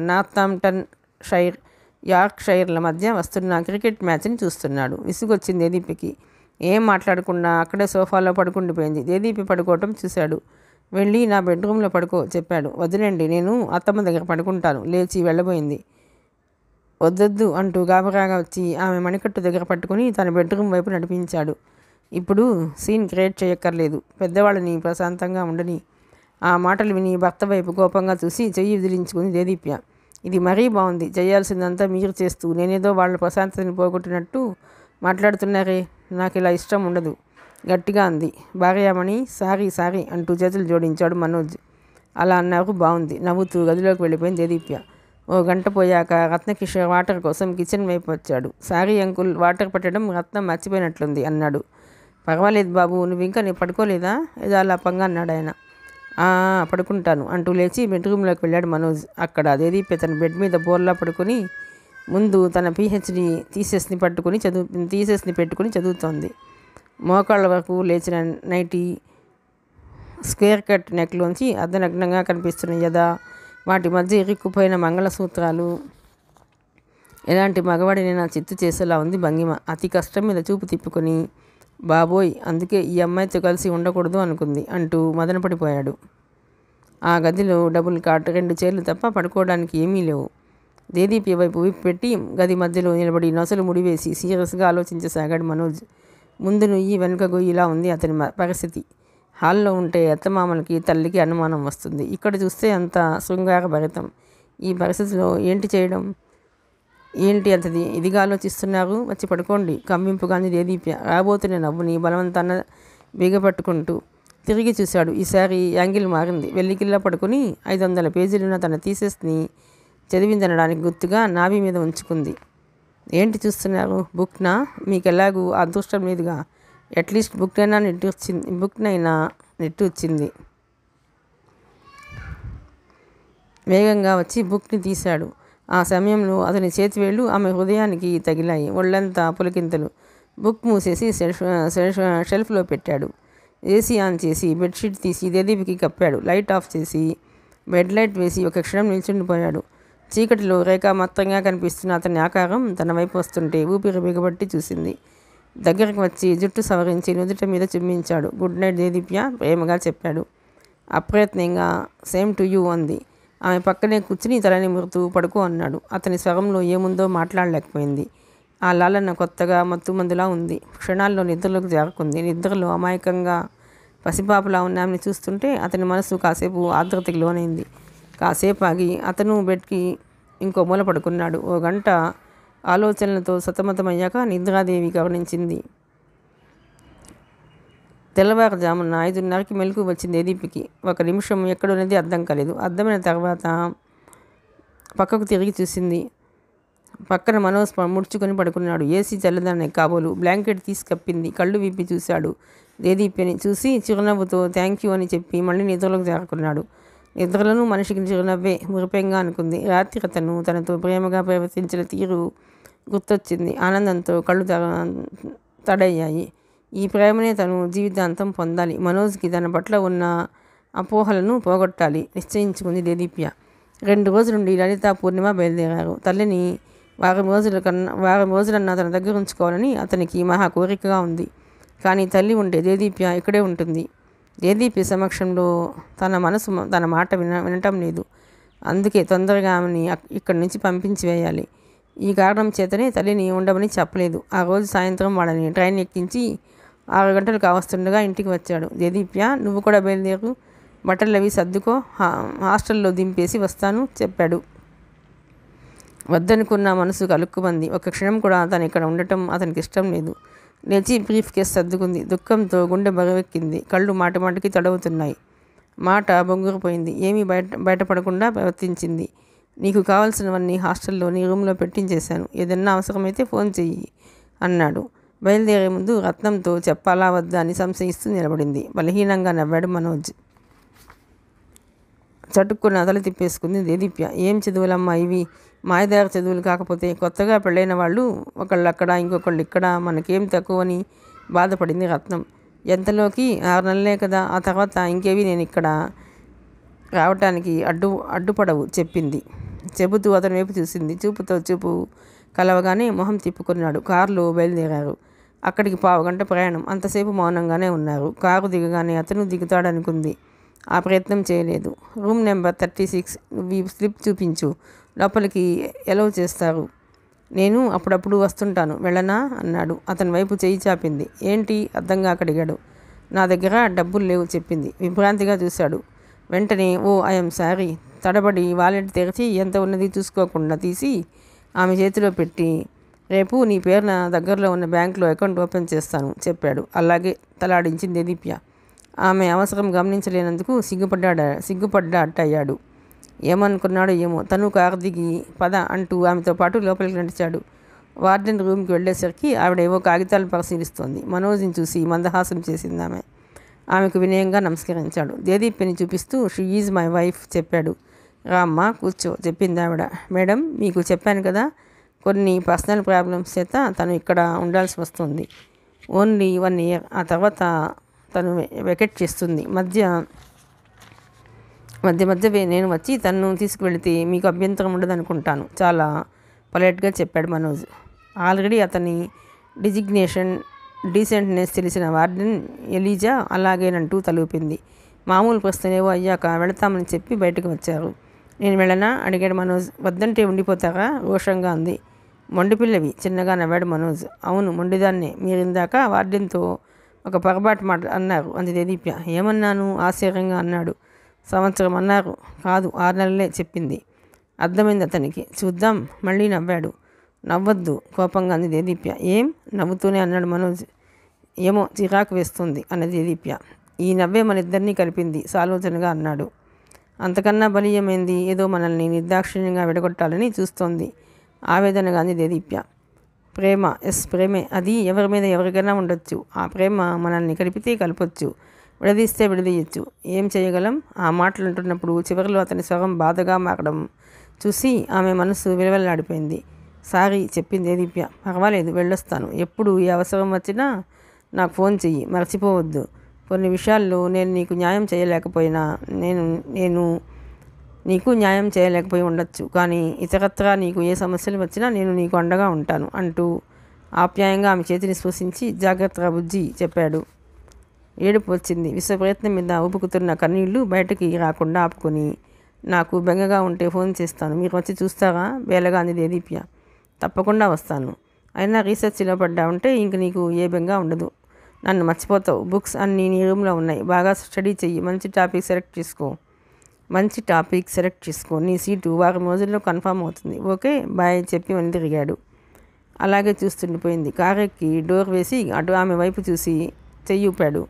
నార్థాంప్టన్ షైర్ యార్క్షైర్ల మధ్య వస్తున్న క్రికెట్ మ్యాచ్ని చూస్తున్నాడు. విసుగొచ్చింది దేదీప్యకి. ఏం మాట్లాడకుండా అక్కడే సోఫాలో పడుకుండిపోయింది. దేదీప్య పడుకోవటం చూశాడు. వెళ్ళి నా బెడ్రూమ్లో పడుకో చెప్పాడు. వద్దులేండి, నేను అత్తమ్మ దగ్గర పడుకుంటాను లేచి వెళ్ళబోయింది. వద్దొద్దు అంటూ గాబరాగా వచ్చి ఆమె మణికట్టు దగ్గర పట్టుకుని తన బెడ్రూమ్ వైపు నడిపించాడు. ఇప్పుడు సీన్ క్రియేట్ చేయక్కర్లేదు, పెద్దవాళ్ళని ప్రశాంతంగా ఉండని. ఆ మాటలు విని భర్త వైపు కోపంగా చూసి చెయ్యి విదిలించుకుంది దేదీప్య. ఇది మరీ బాగుంది, చేయాల్సిందంతా మీరు చేస్తూ నేనేదో వాళ్ళ ప్రశాంతతని పోగొట్టినట్టు మాట్లాడుతున్నారే, నాకు ఇలా ఇష్టం ఉండదు గట్టిగా అంది. భార్యామణి సారీ అంటూ చేతులు జోడించాడు మనోజ్. అలా అన్నారు బాగుంది నవ్వుతూ గదిలోకి వెళ్ళిపోయింది దేదీప్య. 1 గంట పోయాక రత్నకిషోర్ వాటర్ కోసం కిచెన్ వైపు వచ్చాడు. సారీ అంకుల్, వాటర్ పెట్టడం రత్నం మర్చిపోయినట్లుంది అన్నాడు. పర్వాలేదు బాబు, నువ్వు ఇంకా నేను పడుకోలేదా ఏదో అలా పంగా అన్నాడు ఆయన. పడుకుంటాను అంటూ లేచి బెడ్రూమ్లోకి వెళ్ళాడు మనోజ్. అక్కడ దేదీప్య తన బెడ్ మీద బోర్లా పడుకొని ముందు తన పిహెచ్డి థీసిస్ని పెట్టుకుని చదువుతోంది. మోకాళ్ళ వరకు లేచిన నైటీ, స్క్వేర్ కట్ నెక్లోంచి అర్ధనగ్నంగా కనిపిస్తున్న యద, వాటి మధ్య ఇరుక్కుపోయిన మంగళసూత్రాలు ఎలాంటి మగవాడినైనా చిత్తు చేసేలా ఉంది భంగిమ. అతి కష్టం మీద చూపు తిప్పుకొని బాబోయ్, అందుకే ఈ అమ్మాయితో కలిసి ఉండకూడదు అనుకుంది అంటూ మదనపడిపోయాడు. ఆ గదిలో డబుల్ కాట్, 2 చైర్లు తప్ప పడుకోవడానికి ఏమీ లేవు. దేదీప్య వైపు విప్పి పెట్టి గది మధ్యలో నిలబడి నొసలు ముడివేసి సీరియస్గా ఆలోచించసాగాడు మనోజ్. ముందు నుయ్యి వెనుక గొయ్యిలా ఉంది అతని పరిస్థితి. హాల్లో ఉంటే అత్తమామలకి తల్లికి అనుమానం వస్తుంది. ఇక్కడ చూస్తే అంత శృంగార భరితం. ఈ పరిస్థితిలో ఏంటి చేయడం? ఏంటి అంత ఇదిగా ఆలోచిస్తున్నారు? వచ్చి పడుకోండి కమ్మింపుగాని దేదీప్య రాబోతున్న నవ్వుని బలవంతాన బిగపట్టుకుంటూ తిరిగి చూశాడు. ఈసారి యాంగిల్ మారింది. వెల్లికిల్లా పడుకుని 500 పేజీలున్న తన థీసిస్ని చదివిందనడానికి గుర్తుగా నాభి మీద ఉంచుకుంది. ఏంటి చూస్తున్నారు? బుక్నా? మీకెలాగూ అదృష్టం లేదుగా, అట్లీస్ట్ బుక్నైనా నెట్టొచ్చింది. వేగంగా వచ్చి బుక్ని తీశాడు. ఆ సమయంలో అతని చేతివేళ్లు ఆమె హృదయానికి తగిలాయి. ఒళ్ళంతా పులకింతలు. బుక్ మూసేసి షెల్ఫ్లో పెట్టాడు. ఏసీ ఆన్ చేసి బెడ్షీట్ తీసి దేదీప్యకి కప్పాడు. లైట్ ఆఫ్ చేసి బెడ్ లైట్ వేసి ఒక క్షణం నిల్చుండిపోయాడు. చీకటిలో రేఖామాత్రంగా కనిపిస్తున్న అతని ఆకారం తన వైపు వస్తుంటే ఊపిరి బిగబట్టి చూసింది. దగ్గరకు వచ్చి జుట్టు సవరించి నుదుట మీద చుమ్మించాడు. గుడ్ నైట్ దేదీప్య ప్రేమగా చెప్పాడు. అప్రయత్నంగా సేమ్ టు యూ అంది. ఆమె పక్కనే కూర్చుని తలని మురుతూ పడుకో అన్నాడు. అతని స్వరంలో ఏముందో మాట్లాడలేకపోయింది. ఆ లాలన కొత్తగా మత్తుమందులా ఉంది. క్షణాల్లో నిద్రలోకి జారుకుంది. నిద్రలో అమాయకంగా పసిపాపలా ఉన్న ఆమెను చూస్తుంటే అతని మనసు కాసేపు ఆర్ద్రతకి లోనైంది. కాసేపు ఆగి అతను బెడ్కి ఇంకో మూల పడుకున్నాడు. 1 గంట ఆలోచనలతో సతమతమయ్యాక నిద్రాదేవి గమనించింది. తెల్లవారుజామున 5:30కి మెలకువ వచ్చింది దేదీప్యకి. 1 నిమిషం ఎక్కడున్నది అర్థం కాలేదు. అర్థమైన తర్వాత పక్కకు తిరిగి చూసింది. పక్కన మనోజ్ ముడుచుకొని పడుకున్నాడు. ఏసీ చల్లదనే కాబోలు బ్లాంకెట్ తీసి కప్పింది. కళ్ళు విప్పి చూశాడు. దేదీప్యని చూసి చిరునవ్వుతో థ్యాంక్ యూ అని చెప్పి మళ్ళీ నిద్రలోకి జారుకున్నాడు. నిద్రలోనూ మనిషికి చిరునవ్వే మురిపెంగా అనుకుంది. రాత్రి అతను తనతో ప్రేమగా ప్రవర్తించిన తీరు గుర్తొచ్చింది. ఆనందంతో కళ్ళు తడయ్యాయి. ఈ ప్రేమనే తను జీవితాంతం పొందాలి. మనోజ్కి తన పట్ల ఉన్న అపోహలను పోగొట్టాలి నిశ్చయించుకుంది దేదీప్య. 2 రోజులుండి లలిత, పూర్ణిమ బయలుదేరారు. తల్లిని వారం రోజులన్నా తన దగ్గర ఉంచుకోవాలని అతనికి మహా కోరికగా ఉంది. కానీ తల్లి ఉంటే దేదీప్య ఇక్కడే ఉంటుంది. దేదీప్య సమక్షంలో తన మాట వినటం లేదు. అందుకే తొందరగా ఆమెని ఇక్కడి నుంచి పంపించి వేయాలి. ఈ కారణం చేతనే తల్లిని ఉండమని చెప్పలేదు. ఆ రోజు సాయంత్రం వాళ్ళని ట్రైన్ ఎక్కించి 6 గంటలు కావస్తుండగా ఇంటికి వచ్చాడు. దేదీప్య, నువ్వు కూడా బయలుదేరు, బట్టలు అవి సర్దుకో, హాస్టల్లో దింపేసి వస్తాను చెప్పాడు. వద్దనుకున్న మనసు కలుక్కుమంది. 1 క్షణం కూడా తను ఇక్కడ ఉండటం అతనికి ఇష్టం లేదు. లేచి బ్రీఫ్ కేసు సర్దుకుంది. దుఃఖంతో గుండె బరువెక్కింది. కళ్ళు మాటికి తడవుతున్నాయి. మాట బొంగురుపోయింది. ఏమీ బయటపడకుండా ప్రవర్తించింది. నీకు కావాల్సినవన్నీ హాస్టల్లో నీ రూమ్లో పెట్టించేశాను. ఏదన్నా అవసరమైతే ఫోన్ చెయ్యి అన్నాడు. బయలుదేరే ముందు రత్నంతో చెప్పాలా వద్దా అని సంశయిస్తూ నిలబడింది. బలహీనంగా నవ్వాడు మనోజ్. చటుక్కున తల తిప్పేసుకుంది దేదీప్య. ఏం చదువులమ్మా ఇవి? మాయదారి చదువులు కాకపోతే? కొత్తగా పెళ్ళైన వాళ్ళు ఒకళ్ళు అక్కడ ఇంకొకళ్ళు ఇక్కడ, మనకేం తక్కువని బాధపడింది రత్నం. ఎంతలోకి 6 నెలలే కదా, ఆ తర్వాత ఇంకేవి నేను ఇక్కడ రావటానికి అడ్డుపడవు చెప్పింది. చెబుతూ అతని వైపు చూసింది. చూపుతో చూపు కలవగానే మొహం తిప్పుకున్నాడు. కారులో బయలుదేరారు. అక్కడికి 15 గంట ప్రయాణం. అంతసేపు మౌనంగానే ఉన్నారు. కారు దిగగానే అతను దిగుతాడనుకుంది. ఆ ప్రయత్నం చేయలేదు. రూమ్ నెంబర్ 36, నువ్వు ఈ స్లిప్ చూపించు, లోపలికి ఎలవ్ చేస్తారు. నేను అప్పుడప్పుడు వస్తుంటాను, వెళ్ళనా అన్నాడు. అతని వైపు చేయి చాపింది. ఏంటి అర్థంగా అడిగాడు. నా దగ్గర డబ్బులు లేవు చెప్పింది. విభ్రాంతిగా చూశాడు. వెంటనే ఐఎమ్ సారీ. తడబడి వాలెట్ తెరిచి ఎంత ఉన్నది చూసుకోకుండా తీసి ఆమె చేతిలో పెట్టి, రేపు నీ పేరున దగ్గరలో ఉన్న బ్యాంకులో అకౌంట్ ఓపెన్ చేస్తాను చెప్పాడు. అలాగే తలాడించింది దేదీప్య. ఆమె అవసరం గమనించలేనందుకు సిగ్గుపడ్డాటయ్యాడు. ఏమనుకున్నాడో ఏమో. తను కారు దిగి పద అంటూ ఆమెతో పాటు లోపలికి నడిచాడు. వార్డెన్ రూమ్కి వెళ్ళేసరికి ఆవిడ ఏవో కాగితాలు పరిశీలిస్తోంది. మనోజ్ని చూసి మందహాసం చేసింది ఆమె. ఆమెకు వినయంగా నమస్కరించాడు. దేదీప్యని చూపిస్తూ షీ ఈజ్ మై వైఫ్ చెప్పాడు. రామ్మా కూర్చో చెప్పింది ఆవిడ. మేడం, మీకు చెప్పాను కదా, కొన్ని పర్సనల్ ప్రాబ్లమ్స్ చేత తను ఇక్కడ ఉండాల్సి వస్తుంది. Only 1 year. ఆ తర్వాత తను వెకెట్ చేస్తుంది. మధ్య నేను వచ్చి తను తీసుకువెళితే మీకు అభ్యంతరం ఉండదు అనుకుంటాను చాలా పొలైట్గా చెప్పాడు మనోజ్. ఆల్రెడీ అతని డీసెంట్నెస్ తెలిసిన వార్డెన్ ఎలీజా అలాగేనంటూ తలూపింది. మామూలు ప్రశ్నలేవో అయ్యాక వెళతామని చెప్పి బయటకు వచ్చారు. నేను వెళ్ళనా అడిగాడు మనోజ్. వద్దంటే ఉండిపోతారా రోషంగా అంది. మొండిపిల్లవి చిన్నగా నవ్వాడు మనోజ్. అవును మొండిదాన్నే. మీరిందాక వార్డెన్తో ఒక పొరపాటు మాట అన్నారు అంది దేదీప్య. ఏమన్నాను ఆశ్చర్యంగా అన్నాడు. 1 సంవత్సరం అన్నారు. కాదు 6 నెలలే చెప్పింది. అర్థమైంది అతనికి. చూద్దాం. మళ్ళీ నవ్వాడు. నవ్వొద్దు కోపంగా అంది దేదీప్య. ఏం? నవ్వుతూనే అన్నాడు మనోజ్. ఏమో చిరాకు వేస్తుంది అన్నది దేదీప్య. ఈ నవ్వే మన ఇద్దరినీ కలిపింది సాలోచనగా అన్నాడు. అంతకన్నా బలీయమైంది ఏదో మనల్ని నిర్దాక్షిణ్యంగా విడగొట్టాలని చూస్తోంది ఆవేదనగా అంది దేదీప్య. ప్రేమ, ప్రేమే. అది ఎవరి మీద ఎవరికైనా ఉండొచ్చు. ఆ ప్రేమ మనల్ని కలిపితే కలపొచ్చు, విడదీస్తే విడదీయచ్చు. ఏం చేయగలం? ఆ మాటలు అంటున్నప్పుడు చివరిలో అతని స్వరం బాధగా మారడం చూసి ఆమె మనసు విలవెల్లాడిపోయింది. సారీ చెప్పింది దేదీప్య. పర్వాలేదు, వెళ్ళొస్తాను. ఎప్పుడు ఏ అవసరం వచ్చినా నాకు ఫోన్ చెయ్యి, మర్చిపోవద్దు. కొన్ని విషయాల్లో నేను నీకు న్యాయం చేయలేకపోయినా నేను నీకు న్యాయం చేయలేకపోయి ఉండొచ్చు, కానీ ఇతరత్రా నీకు ఏ సమస్యలు వచ్చినా నేను నీకు అండగా ఉంటాను అంటూ ఆప్యాయంగా ఆమె చేతిని స్పృశించి జాగ్రత్తగా బుజ్జి చెప్పాడు. ఏడుపు వచ్చింది. విశ్వప్రయత్నం మీద ఉపుకుతున్న కన్నీళ్లు బయటకి రాకుండా ఆపుకొని, నాకు బెంగగా ఉంటే ఫోన్ చేస్తాను, మీరు వచ్చి చూస్తారా బేలగా అంది దేదీప్య. తప్పకుండా వస్తాను. అయినా రీసెర్చ్లో పడ్డా ఉంటే ఇంక నీకు ఏ బెంగా ఉండదు. నన్ను మర్చిపోతావు. బుక్స్ అన్నీ నీ రూమ్లో ఉన్నాయి. బాగా స్టడీ చెయ్యి. మంచి టాపిక్ సెలెక్ట్ చేసుకో. నీ సీటు 1 రోజుల్లో కన్ఫర్మ్ అవుతుంది. ఓకే బాయ్ చెప్పి మళ్ళీ తిరిగాడు. అలాగే చూస్తుండిపోయింది. కారెక్కి డోర్ వేసి అటు ఆమె వైపు చూసి చెయ్యి ఊపాడు.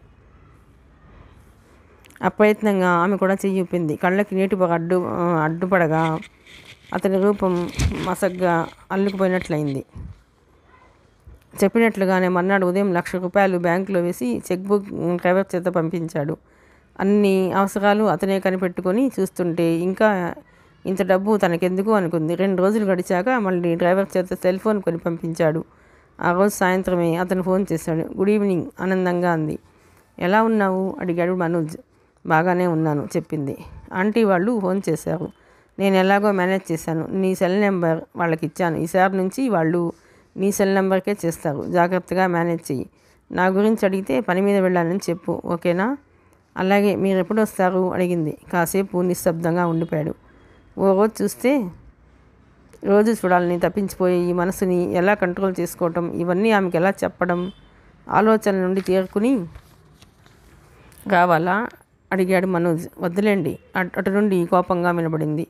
అప్రయత్నంగా ఆమె కూడా చెయ్యి ఊపింది. కళ్ళకి నీటి పొగ అడ్డుపడగా అతని రూపం మసగ్గా అల్లుకుపోయినట్లయింది. చెప్పినట్లుగానే మర్నాడు ఉదయం ₹1,00,000 బ్యాంకులో వేసి చెక్ బుక్ డ్రైవర్ చేత పంపించాడు. అన్ని అవసరాలు అతనే కనిపెట్టుకొని చూస్తుంటే ఇంకా ఇంత డబ్బు తనకెందుకు అనుకుంది. 2 రోజులు గడిచాక మళ్ళీ డ్రైవర్ చేత సెల్ ఫోన్ కొని పంపించాడు. ఆ రోజు సాయంత్రమే అతను ఫోన్ చేశాడు. గుడ్ ఈవినింగ్ ఆనందంగా అంది. ఎలా ఉన్నావు అడిగాడు మనోజ్. బాగానే ఉన్నాను చెప్పింది. ఆంటీ వాళ్ళు ఫోన్ చేశారు. నేను ఎలాగో మేనేజ్ చేశాను. నీ సెల్ నెంబర్ వాళ్ళకి ఇచ్చాను. ఈసారి నుంచి వాళ్ళు నీ సెల్ నెంబర్కే చేస్తారు. జాగ్రత్తగా మేనేజ్ చెయ్యి. నా గురించి అడిగితే పని మీద వెళ్ళానని చెప్పు. ఓకేనా? అలాగే. మీరు ఎప్పుడు వస్తారు అడిగింది. కాసేపు నిశ్శబ్దంగా ఉండిపోయాడు. ఓ రోజు చూస్తే రోజు చూడాలని తప్పించిపోయే ఈ మనసుని ఎలా కంట్రోల్ చేసుకోవటం, ఇవన్నీ ఆమెకి ఎలా చెప్పడం, ఆలోచన నుండి తేరుకుని రావాలా అడిగాడు మనోజ్. వద్దులేండి అటు నుండి కోపంగా వినబడింది.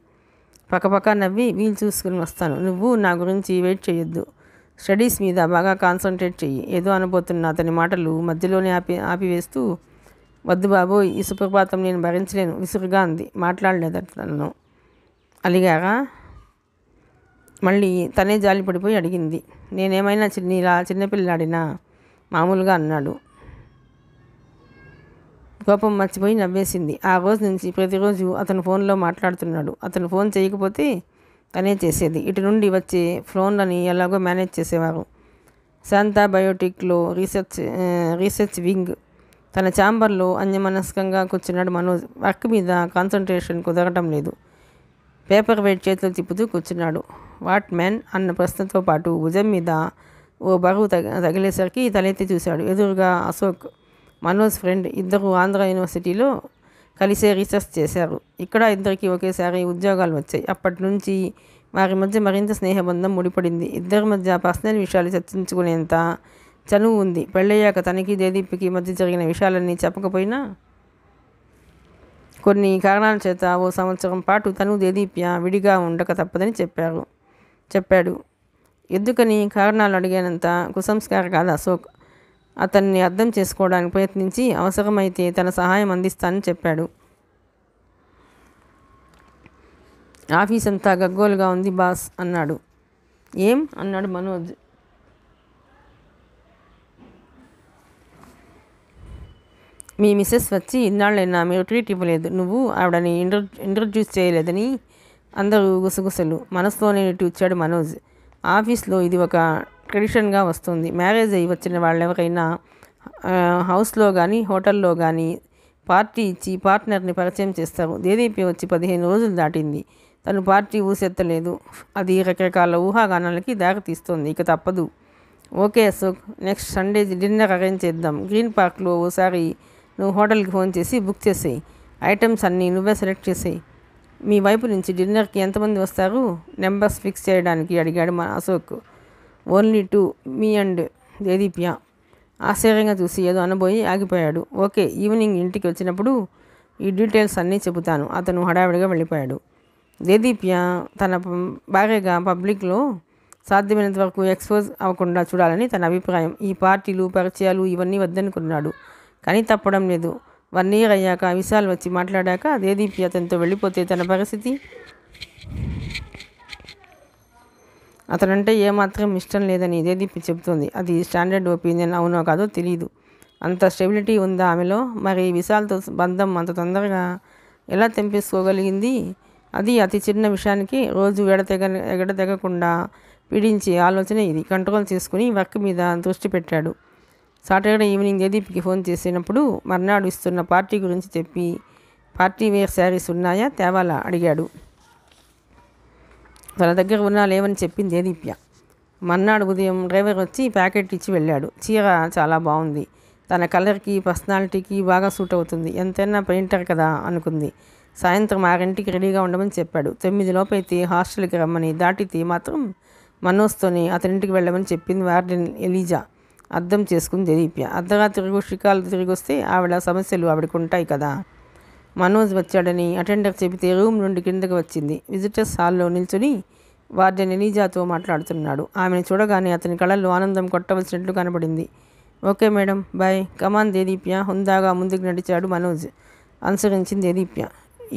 పక్కపక్క నవ్వి వీలు చూసుకుని వస్తాను. నువ్వు నా గురించి వెయిట్ చేయొద్దు. స్టడీస్ మీద బాగా కాన్సన్ట్రేట్ చెయ్యి. ఏదో అనబోతున్న అతని మాటలు మధ్యలోనే ఆపివేస్తూ వద్దు బాబోయ్, ఈ సుప్రభాతం నేను భరించలేను విసురుగా అంది. మాట్లాడలేదు తనను. అలిగారా? మళ్ళీ తనే జాలిపడిపోయి అడిగింది. నేనేమైనా ఇలా చిన్నపిల్లాడినా? మామూలుగా అన్నాడు. కోపం మర్చిపోయి నవ్వేసింది. ఆ రోజు నుంచి ప్రతిరోజు అతను ఫోన్లో మాట్లాడుతున్నాడు. అతను ఫోన్ చేయకపోతే తనే చేసేది. ఇటు నుండి వచ్చే ఫోన్లని ఎలాగో మేనేజ్ చేసేవారు. శాంతా బయోటిక్లో రీసెర్చ్ వింగ్. తన ఛాంబర్లో అన్యమనస్కంగా కూర్చున్నాడు మనోజ్. వర్క్ మీద కాన్సన్ట్రేషన్ కుదరటం లేదు. పేపర్ వెయిట్ చేతిలో తిప్పుతూ కూర్చున్నాడు. వాట్ మ్యాన్ అన్న ప్రశ్నతో పాటు భుజం మీద ఓ బరువు తగిలేసరికి తలెత్తి చూశాడు. ఎదురుగా అశోక్, మనోజ్ ఫ్రెండ్. ఇద్దరు ఆంధ్ర యూనివర్సిటీలో కలిసే రీసెర్చ్ చేశారు. ఇక్కడ ఇద్దరికి ఒకేసారి ఉద్యోగాలు వచ్చాయి. అప్పటి నుంచి వారి మధ్య మరింత స్నేహబంధం ముడిపడింది. ఇద్దరి మధ్య పర్సనల్ విషయాలు చర్చించుకునేంత చనువు ఉంది. పెళ్ళయ్యాక తనకి దేదీప్కి మధ్య జరిగిన విషయాలన్నీ చెప్పకపోయినా కొన్ని కారణాల చేత ఓ సంవత్సరం పాటు తను దేదీప్య విడిగా ఉండక తప్పదని చెప్పాడు. ఎందుకని కారణాలు అడిగానంత కుసంస్కార కాదు అశోక్. అతన్ని అర్థం చేసుకోవడానికి ప్రయత్నించి అవసరమైతే తన సహాయం అందిస్తానని చెప్పాడు. ఆఫీస్ అంతా గగ్గోలుగా ఉంది బాస్ అన్నాడు. ఏం అన్నాడు మనోజ్. మీ మిస్సెస్ వచ్చి ఇన్నాళ్ళైనా మీరు ట్రీట్ ఇవ్వలేదు. నువ్వు ఆవిడని ఇంట్రడ్యూస్ చేయలేదని అందరూ గుసగుసలు. మనసులోనే ఇటు ఇచ్చాడు మనోజ్. ఆఫీస్లో ఇది ఒక ట్రెడిషన్గా వస్తుంది. మ్యారేజ్ అయ్యి వచ్చిన వాళ్ళెవరైనా హౌస్లో కానీ హోటల్లో కానీ పార్టీ ఇచ్చి పార్ట్నర్ని పరిచయం చేస్తారు. దేదీపి వచ్చి 15 రోజులు దాటింది. తను పార్టీ ఊసెత్తలేదు. అది రకరకాల ఊహాగానాలకి దారి తీస్తుంది. ఇక తప్పదు. Okay Ashok, next Sunday dinner arrange చేద్దాం. గ్రీన్ పార్క్లో ఓసారి నువ్వు హోటల్కి ఫోన్ చేసి బుక్ చేసేయి. ఐటమ్స్ అన్నీ నువ్వే సెలెక్ట్ చేసేయి. మీ వైపు నుంచి డిన్నర్కి ఎంతమంది వస్తారు? నెంబర్స్ ఫిక్స్ చేయడానికి అడిగాడు Ashok. Only 2, me and Dedeepya. ఆశ్చర్యంగా చూసి ఏదో అనబోయి ఆగిపోయాడు. ఓకే, ఈవినింగ్ ఇంటికి వచ్చినప్పుడు ఈ డీటెయిల్స్ అన్నీ చెబుతాను. అతను హడావిడిగా వెళ్ళిపోయాడు. దేదీప్య తన భార్యగా పబ్లిక్లో సాధ్యమైనంత వరకు ఎక్స్పోజ్ అవ్వకుండా చూడాలని తన అభిప్రాయం. ఈ పార్టీలు పరిచయాలు ఇవన్నీ వద్దనుకున్నాడు. కానీ తప్పడం లేదు. 1 year అయ్యాక విశాల్ వచ్చి మాట్లాడాక దేదీప్య అతనితో వెళ్ళిపోతే తన పరిస్థితి? అతనంటే ఏమాత్రం ఇష్టం లేదని దేదీప్య చెబుతోంది. అది స్టాండర్డ్ ఒపీనియన్. అవునో కాదో తెలియదు. అంత స్టెబిలిటీ ఉందా ఆమెలో? మరి విశాల్తో బంధం అంత తొందరగా ఎలా తెంపేసుకోగలిగింది? అది అతి చిన్న విషయానికి రోజు ఎగడతెగకుండా పీడించే ఆలోచన ఇది. కంట్రోల్ చేసుకుని వర్క్ మీద దృష్టి పెట్టాడు. సాటర్డే ఈవినింగ్ దేదీప్కి ఫోన్ చేసినప్పుడు మర్నాడు ఇస్తున్న పార్టీ గురించి చెప్పి, పార్టీ వేర్ శారీస్ ఉన్నాయా తేవాలా అడిగాడు. తన దగ్గర ఉన్నా లేవని చెప్పింది దేదీప్య. మర్నాడు ఉదయం డ్రైవర్ వచ్చి ప్యాకెట్ ఇచ్చి వెళ్ళాడు. చీర చాలా బాగుంది. తన కలర్కి పర్సనాలిటీకి బాగా సూట్ అవుతుంది. ఎంతైనా పెయింటర్ కదా అనుకుంది. సాయంత్రం 6ంటికి రెడీగా ఉండమని చెప్పాడు. 9 లోపు అయితే హాస్టల్కి రమ్మని, దాటితే మాత్రం మనోజ్తోనే అతనింటికి వెళ్ళమని చెప్పింది వార్డెన్ ఎలీజా. అర్థం చేసుకుంది దేదీప్య. అర్ధరాత్రి షికాలు తిరిగి వస్తే ఆవిడ సమస్యలు ఆవిడకు ఉంటాయి కదా. మనోజ్ వచ్చాడని అటెండర్ చెబితే రూమ్ నుండి కిందకి వచ్చింది. విజిటర్స్ హాల్లో నిల్చుని వార్డెన్ ఎలీజాతో మాట్లాడుతున్నాడు. ఆమెను చూడగానే అతని కళ్ళల్లో ఆనందం కొట్టవలసినట్లు కనబడింది. Okay madam, bye. Come on Deedeepya. హుందాగా ముందుకు నడిచాడు మనోజ్. అనుసరించింది Deedeepya.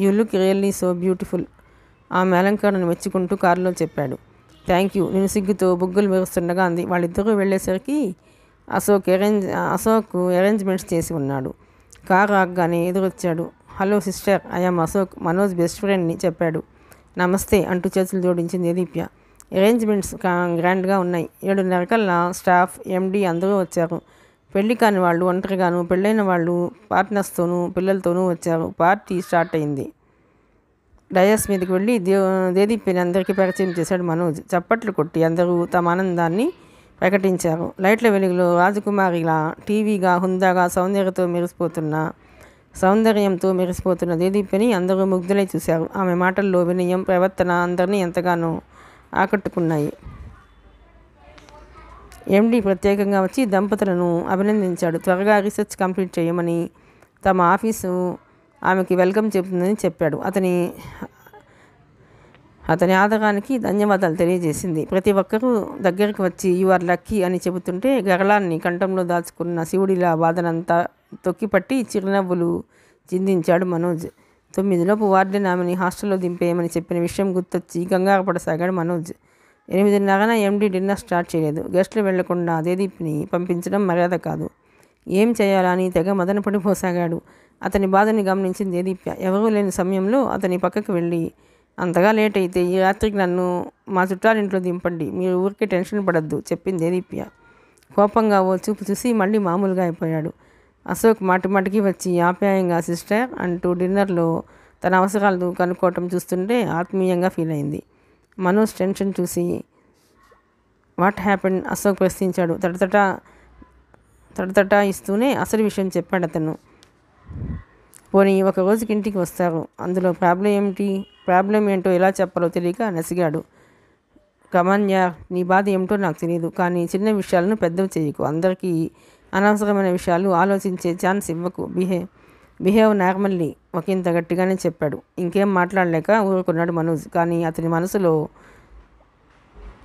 You look really so beautiful, ఆమె అలంకరణను మెచ్చుకుంటూ కారులో చెప్పాడు. థ్యాంక్ యూ, నేను సిగ్గుతో బుగ్గలు మెరుస్తుండగా అంది. వాళ్ళిద్దరూ వెళ్ళేసరికి అశోక్ అరేంజ్మెంట్స్ చేసి ఉన్నాడు. కారు ఆగగానే ఎదురొచ్చాడు. Hello sister, I am Ashok, Manoj best ఫ్రెండ్ని చెప్పాడు. నమస్తే అంటూ చేతులు జోడించింది దేదీప్య. అరేంజ్మెంట్స్ గ్రాండ్గా ఉన్నాయి. 7:30 కల్లా స్టాఫ్, ఎండి అందరూ వచ్చారు. పెళ్లి కాని వాళ్ళు ఒంటరిగాను, పెళ్ళైన వాళ్ళు పార్ట్నర్స్తోనూ పిల్లలతోనూ వచ్చారు. పార్టీ స్టార్ట్ అయింది. డయాస్ మీదకి వెళ్ళి దేదీప్యని అందరికీ పరిచయం చేశాడు మనోజ్. చప్పట్లు కొట్టి అందరూ తమ ఆనందాన్ని ప్రకటించారు. లైట్ల వెలుగులో రాజకుమారిలా టీవీగా హుందాగా సౌందర్యంతో మెరిసిపోతున్న దేదీప్యని అందరూ ముగ్ధులై చూశారు. ఆమె మాటల్లో వినయం, ప్రవర్తన అందరినీ ఎంతగానో ఆకట్టుకున్నాయి. ఎండి ప్రత్యేకంగా వచ్చి దంపతులను అభినందించాడు. త్వరగా రీసెర్చ్ కంప్లీట్ చేయమని, తమ ఆఫీసు ఆమెకి వెల్కమ్ చెబుతుందని చెప్పాడు. అతని ఆదరానికి ధన్యవాదాలు తెలియజేసింది. ప్రతి ఒక్కరూ దగ్గరికి వచ్చి యు ఆర్ లక్కీ అని చెబుతుంటే గరళాన్ని కంఠంలో దాచుకున్న శివుడిలా బాధనంతా తొక్కిపట్టి చిరునవ్వులు చిందించాడు మనోజ్. 9 వార్డెన్ ఆమెని హాస్టల్లో దింపేయమని చెప్పిన విషయం గుర్తొచ్చి కంగారు పడసాగాడు మనోజ్. 8:30 ఎండి డిన్నర్ స్టార్ట్ చేయలేదు. గెస్టులు వెళ్లకుండా దేదీప్ని పంపించడం మర్యాద కాదు. ఏం చేయాలని తెగ మదన పడిపోసాగాడు. అతని బాధని గమనించింది దేదీప్య. ఎవరూ లేని సమయంలో అతని పక్కకి వెళ్ళి, అంతగా లేట్ అయితే ఈ రాత్రికి నన్ను మా చుట్టాలింట్లో దింపండి, మీరు ఊరికే టెన్షన్ పడద్దు చెప్పింది దేదీప్య. కోపంగా ఓ చూపు చూసి మళ్ళీ మామూలుగా అయిపోయాడు. అశోక్ మాటిమాటికి వచ్చి ఆప్యాయంగా సిస్టర్ అంటూ డిన్నర్లో తన అవసరాలు కనుక్కోవటం చూస్తుంటే ఆత్మీయంగా ఫీల్ అయింది. మనోజ్ టెన్షన్ చూసి వాట్ హ్యాపెండ్ అశోక్ ప్రశ్నించాడు. తడతటా ఇస్తూనే అసలు విషయం చెప్పాడు అతను. పోనీ ఒక రోజుకి ఇంటికి వస్తారు, అందులో ప్రాబ్లం ఏంటో ఎలా చెప్పాలో తెలియక నసిగాడు. కమాన్యా, నీ బాధ ఏమిటో నాకు తెలియదు, కానీ చిన్న విషయాలను పెద్దవి చేయకు. అందరికీ అనవసరమైన విషయాలు ఆలోచించే ఛాన్స్ ఇవ్వకు. బిహేవ్ నార్మల్లీ ఒకంత గట్టిగానే చెప్పాడు. ఇంకేం మాట్లాడలేక ఊరుకున్నాడు మనోజ్. కానీ అతని మనసులో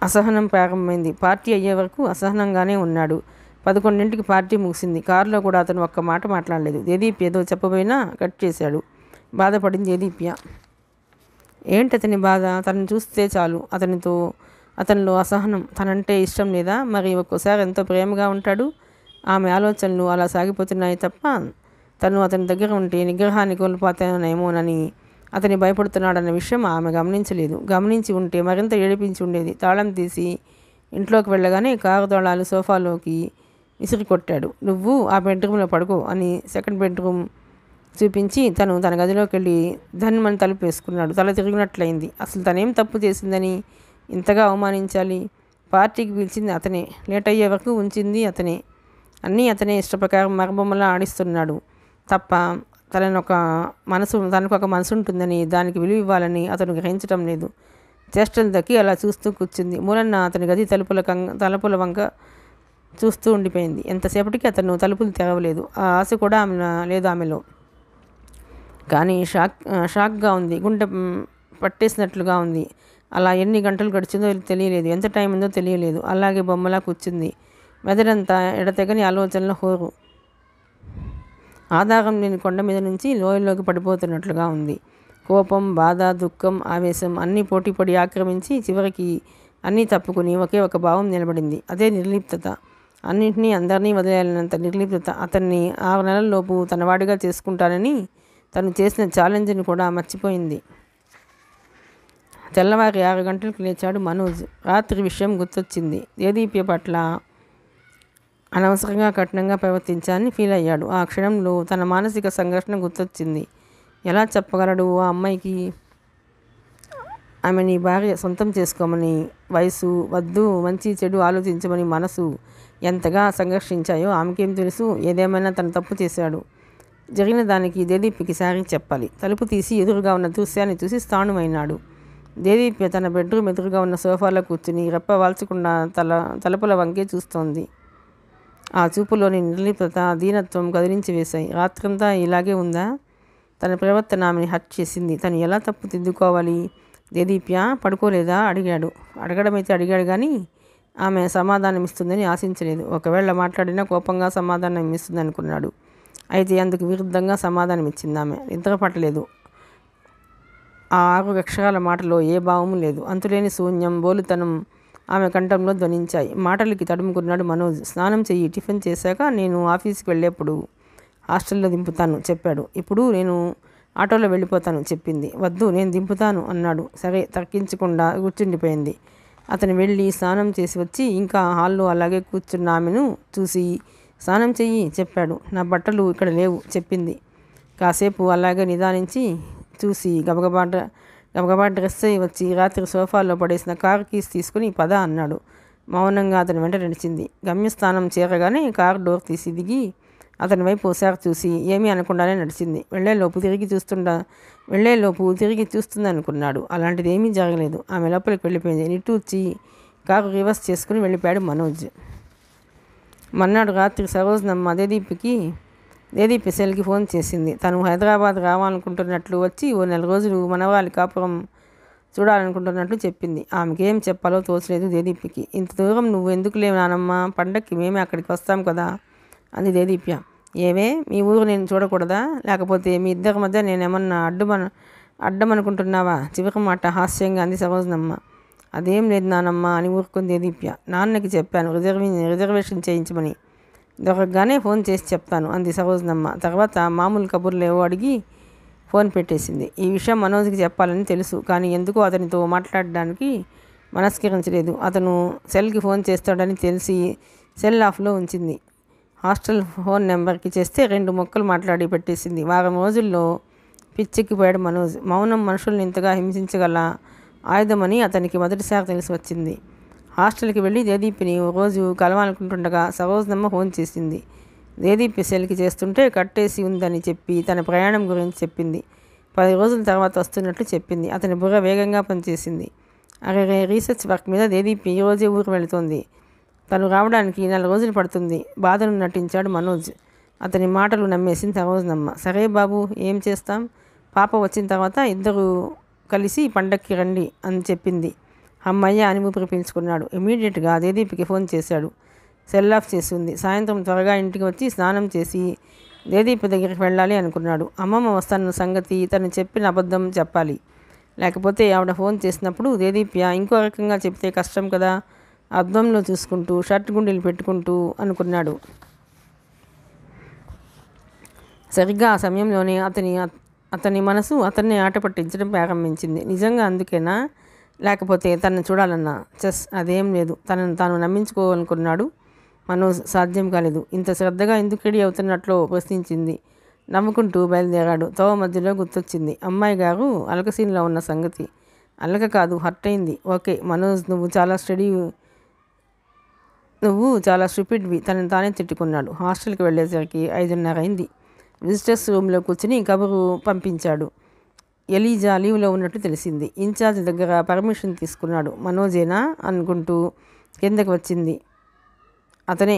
అసహనం ప్రారంభమైంది. పార్టీ అయ్యే వరకు అసహనంగానే ఉన్నాడు. 11ంటికి పార్టీ ముగిసింది. కారులో కూడా అతను ఒక్క మాట మాట్లాడలేదు. దేదీప్య ఏదో చెప్పబోయినా కట్ చేశాడు. బాధపడింది దేదీప్య. ఏంటి అతని బాధ? తనని చూస్తే చాలు అతనిలో అసహనం. తనంటే ఇష్టం లేదా? మరి ఒక్కోసారి ఎంతో ప్రేమగా ఉంటాడు. ఆమె ఆలోచనలు అలా సాగిపోతున్నాయి తప్ప తను అతని దగ్గర ఉంటే నిగ్రహాన్ని కోల్పోతానేమోనని అతని భయపడుతున్నాడన్న విషయం ఆమె గమనించలేదు. గమనించి ఉంటే మరింత ఏడిపించి ఉండేది. తాళం తీసి ఇంట్లోకి వెళ్ళగానే కారు తాళాలు సోఫాలోకి విసిరి కొట్టాడు. నువ్వు ఆ బెడ్రూమ్లో పడుకో అని సెకండ్ బెడ్రూమ్ చూపించి తన గదిలోకి వెళ్ళి ధన్మని తలుపు వేసుకున్నాడు. తల తిరిగినట్లయింది. అసలు తనేం తప్పు చేసిందని ఇంతగా అవమానించాలి? పార్టీకి పిలిచింది అతనే, లేట్ అయ్యే వరకు ఉంచింది అతనే, అన్నీ అతనే ఇష్టప్రకారం మరబొమ్మలా ఆడిస్తున్నాడు తప్ప తనకు ఒక మనసు ఉంటుందని, దానికి విలువ ఇవ్వాలని అతను గ్రహించడం లేదు. చేష్టలు దక్కి అలా చూస్తూ కూర్చుంది. మూలన్న అతని గది తలుపుల వంక చూస్తూ ఉండిపోయింది. ఎంతసేపటికి అతను తలుపులు తెరవలేదు. ఆ ఆశ కూడా లేదు ఆమెలో. కానీ షాక్గా ఉంది. గుండె పట్టేసినట్లుగా ఉంది. అలా ఎన్ని గంటలు గడిచిందో తెలియలేదు. ఎంత టైం ఉందో తెలియలేదు. అలాగే బొమ్మలా కూర్చుంది. మెదడంతా ఎడతెగని ఆలోచనల హోరు. ఆధారం లేని కొండ మీద నుంచి లోయలోకి పడిపోతున్నట్లుగా ఉంది. కోపం, బాధ, దుఃఖం, ఆవేశం అన్నీ పోటీపడి ఆక్రమించి చివరికి అన్నీ తప్పుకుని ఒకే ఒక భావం నిలబడింది. అదే నిర్లిప్తత. అన్నింటినీ అందరినీ వదిలేయాలన్నంత నిర్లిప్తత. అతన్ని 6 నెలల్లోపు తన వాడిగా చేసుకుంటానని తను చేసిన ఛాలెంజ్ని కూడా మర్చిపోయింది. తెల్లవారి 6 గంటలకు లేచాడు మనోజ్. రాత్రి విషయం గుర్తొచ్చింది. దేదీప్య పట్ల అనవసరంగా కఠినంగా ప్రవర్తించాలని ఫీల్ అయ్యాడు. ఆ క్షణంలో తన మానసిక సంఘర్షణ గుర్తొచ్చింది. ఎలా చెప్పగలడు ఆ అమ్మాయికి ఆమె నీ భార్య సొంతం చేసుకోమని? వయసు, వద్దు, మంచి చెడు ఆలోచించమని మనసు ఎంతగా సంఘర్షించాయో ఆమెకేం తెలుసు? ఏదేమైనా తను తప్పు చేశాడు. జరిగిన దానికి దేదీప్యకి సారీ చెప్పాలి. తలుపు తీసి ఎదురుగా ఉన్న దృశ్యాన్ని చూసి స్థాణుమైనాడు. దేదీప్య తన బెడ్రూమ్ ఎదురుగా ఉన్న సోఫాలో కూర్చుని రెప్ప వాల్చకుండా తలుపుల వంకే చూస్తోంది. ఆ చూపులోని నిర్లిప్తత, దీనత్వం కదిలించి వేశాయి. రాత్రంతా ఇలాగే ఉందా? తన ప్రవర్తన ఆమెని హర్ట్ చేసింది. తను ఎలా తప్పు దిద్దుకోవాలి? దేదీప్య పడుకోలేదా అడిగాడు. అడగడమైతే అడిగాడు కానీ ఆమె సమాధానం ఇస్తుందని ఆశించలేదు. ఒకవేళ మాట్లాడినా కోపంగా సమాధానం ఇస్తుంది అనుకున్నాడు. అయితే అందుకు విరుద్ధంగా సమాధానం ఇచ్చింది ఆమె. నిద్ర పట్టలేదు. ఆ 6 అక్షరాల మాటలో ఏ భావము లేదు. అంతులేని శూన్యం, బోలుతనం ఆమె కంఠంలో ధ్వనించాయి. మాటలకి తడుముకున్నాడు మనోజ్. స్నానం చెయ్యి, టిఫిన్ చేశాక నేను ఆఫీస్కి వెళ్ళేప్పుడు హాస్టల్లో దింపుతాను చెప్పాడు. ఇప్పుడు నేను ఆటోలో వెళ్ళిపోతాను చెప్పింది. వద్దు, నేను దింపుతాను అన్నాడు. సరే తర్కించకుండా కూర్చుండిపోయింది. అతను వెళ్ళి స్నానం చేసి వచ్చి ఇంకా హాల్లో అలాగే కూర్చున్న ఆమెను చూసి స్నానం చెయ్యి చెప్పాడు. నా బట్టలు ఇక్కడ లేవు చెప్పింది. కాసేపు అలాగే నిదానించి చూసి గబగబా డ్రెస్ అయి వచ్చి రాత్రి సోఫాలో పడేసిన కారు కీస్ తీసుకుని పద అన్నాడు. మౌనంగా అతని వెంట నడిచింది. గమ్యస్థానం చేరగానే కారు డోర్ తీసి దిగి అతని వైపు ఒకసారి చూసి ఏమీ అనకుండానే నడిచింది. వెళ్ళేలోపు తిరిగి చూస్తుంది అనుకున్నాడు. అలాంటిది ఏమీ జరగలేదు. ఆమె లోపలికి వెళ్ళిపోయింది. నిట్టూర్చి కారు రివర్స్ చేసుకుని వెళ్ళిపోయాడు మనోజ్. మర్నాడు రాత్రి సరోజ్నమ్మ దేదీపి సెల్కి ఫోన్ చేసింది. తను హైదరాబాద్ రావాలనుకుంటున్నట్లు, వచ్చి ఓ 4 రోజులు మనవరాలి కాపురం చూడాలనుకుంటున్నట్లు చెప్పింది. ఆమెకి ఏం చెప్పాలో తోచలేదు దేదీపికి. ఇంత దూరం నువ్వు ఎందుకు లేవు నానమ్మ, పండక్కి మేమే అక్కడికి వస్తాం కదా అంది దేదీప్య. ఏవే, మీ ఊరు నేను చూడకూడదా? లేకపోతే మీ ఇద్దరి మధ్య నేనేమన్నా అడ్డమనుకుంటున్నావా? చివరి మాట హాస్యంగా అంది సరోజనమ్మ. అదేం లేదు నానమ్మ అని ఊరుకుంది దేదీప్య. నాన్నకి చెప్పాను రిజర్వేషన్ చేయించమని. దొరకగానే ఫోన్ చేసి చెప్తాను అంది సరోజనమ్మ. తర్వాత మామూలు కబుర్లు ఏవో అడిగి ఫోన్ పెట్టేసింది. ఈ విషయం మనోజ్కి చెప్పాలని తెలుసు, కానీ ఎందుకో అతనితో మాట్లాడడానికి మనస్కరించలేదు. అతను సెల్కి ఫోన్ చేస్తాడని తెలిసి సెల్ ఆఫ్లో ఉంచింది. హాస్టల్ ఫోన్ నెంబర్కి చేస్తే 2 ముక్కలు మాట్లాడి పెట్టేసింది. వారం రోజుల్లో పిచ్చెక్కిపోయాడు మనోజ్. మౌనం మనుషుల్ని ఇంతగా హింసించగల ఆయుధమని అతనికి మొదటిసారి తెలిసి వచ్చింది. హాస్టల్కి వెళ్ళి దేదీపిని ఓ రోజు కలవాలనుకుంటుండగా సరోజనమ్మ ఫోన్ చేసింది. దేదీపి సెల్కి చేస్తుంటే కట్టేసి ఉందని చెప్పి తన ప్రయాణం గురించి చెప్పింది. 10 రోజుల తర్వాత వస్తున్నట్లు చెప్పింది. అతని బుర్ర వేగంగా పనిచేసింది. రీసెర్చ్ వర్క్ మీద దేదీపి ఈరోజే ఊరు వెళుతోంది. తను రావడానికి 4 రోజులు పడుతుంది. బాధను నటించాడు మనోజ్. అతని మాటలు నమ్మేసింది సరోజనమ్మ. సరే బాబు, ఏం చేస్తాం, పాప వచ్చిన తర్వాత ఇద్దరు కలిసి పండక్కి రండి అని చెప్పింది. అమ్మయ్య అని ఊపిరి పీల్చుకున్నాడు. ఇమీడియట్గా దేదీపికి ఫోన్ చేశాడు. సెల్ ఆఫ్ చేసి ఉంది. సాయంత్రం త్వరగా ఇంటికి వచ్చి స్నానం చేసి దేదీపి దగ్గరికి వెళ్ళాలి అనుకున్నాడు. అమ్మమ్మ వస్తాన్న సంగతి తను చెప్పిన అబద్ధం చెప్పాలి. లేకపోతే ఆవిడ ఫోన్ చేసినప్పుడు దేదీప్య ఇంకో రకంగా చెప్తే కష్టం కదా. అద్దంలో చూసుకుంటూ షర్ట్ గుండీలు పెట్టుకుంటూ అనుకున్నాడు. సరిగ్గా ఆ సమయంలోనే అతని మనసు అతన్ని ఆట పట్టించడం ప్రారంభించింది. నిజంగా అందుకేనా, లేకపోతే తనను చూడాలన్నా? అదేం లేదు. తనను తాను నమ్మించుకోవాలనుకున్నాడు మనోజ్. సాధ్యం కాలేదు. ఇంత శ్రద్ధగా ఎందుకు రెడీ అవుతున్నట్లో ప్రశ్నించింది. నవ్వుకుంటూ బయలుదేరాడు. తోవ మధ్యలో గుర్తొచ్చింది అమ్మాయి గారు అలకసీన్లో ఉన్న సంగతి. అలక కాదు, హర్ట్ అయింది. ఓకే మనోజ్, నువ్వు చాలా స్టూపిడ్వి తనని తానే తిట్టుకున్నాడు. హాస్టల్కి వెళ్ళేసరికి 5:30 అయింది. విజిటర్స్ రూమ్లో కూర్చుని కబురు పంపించాడు. ఎలీజా లీవ్లో ఉన్నట్టు తెలిసింది. ఇన్ఛార్జ్ దగ్గర పర్మిషన్ తీసుకున్నాడు. మనోజేనా అనుకుంటూ కిందకి వచ్చింది. అతనే.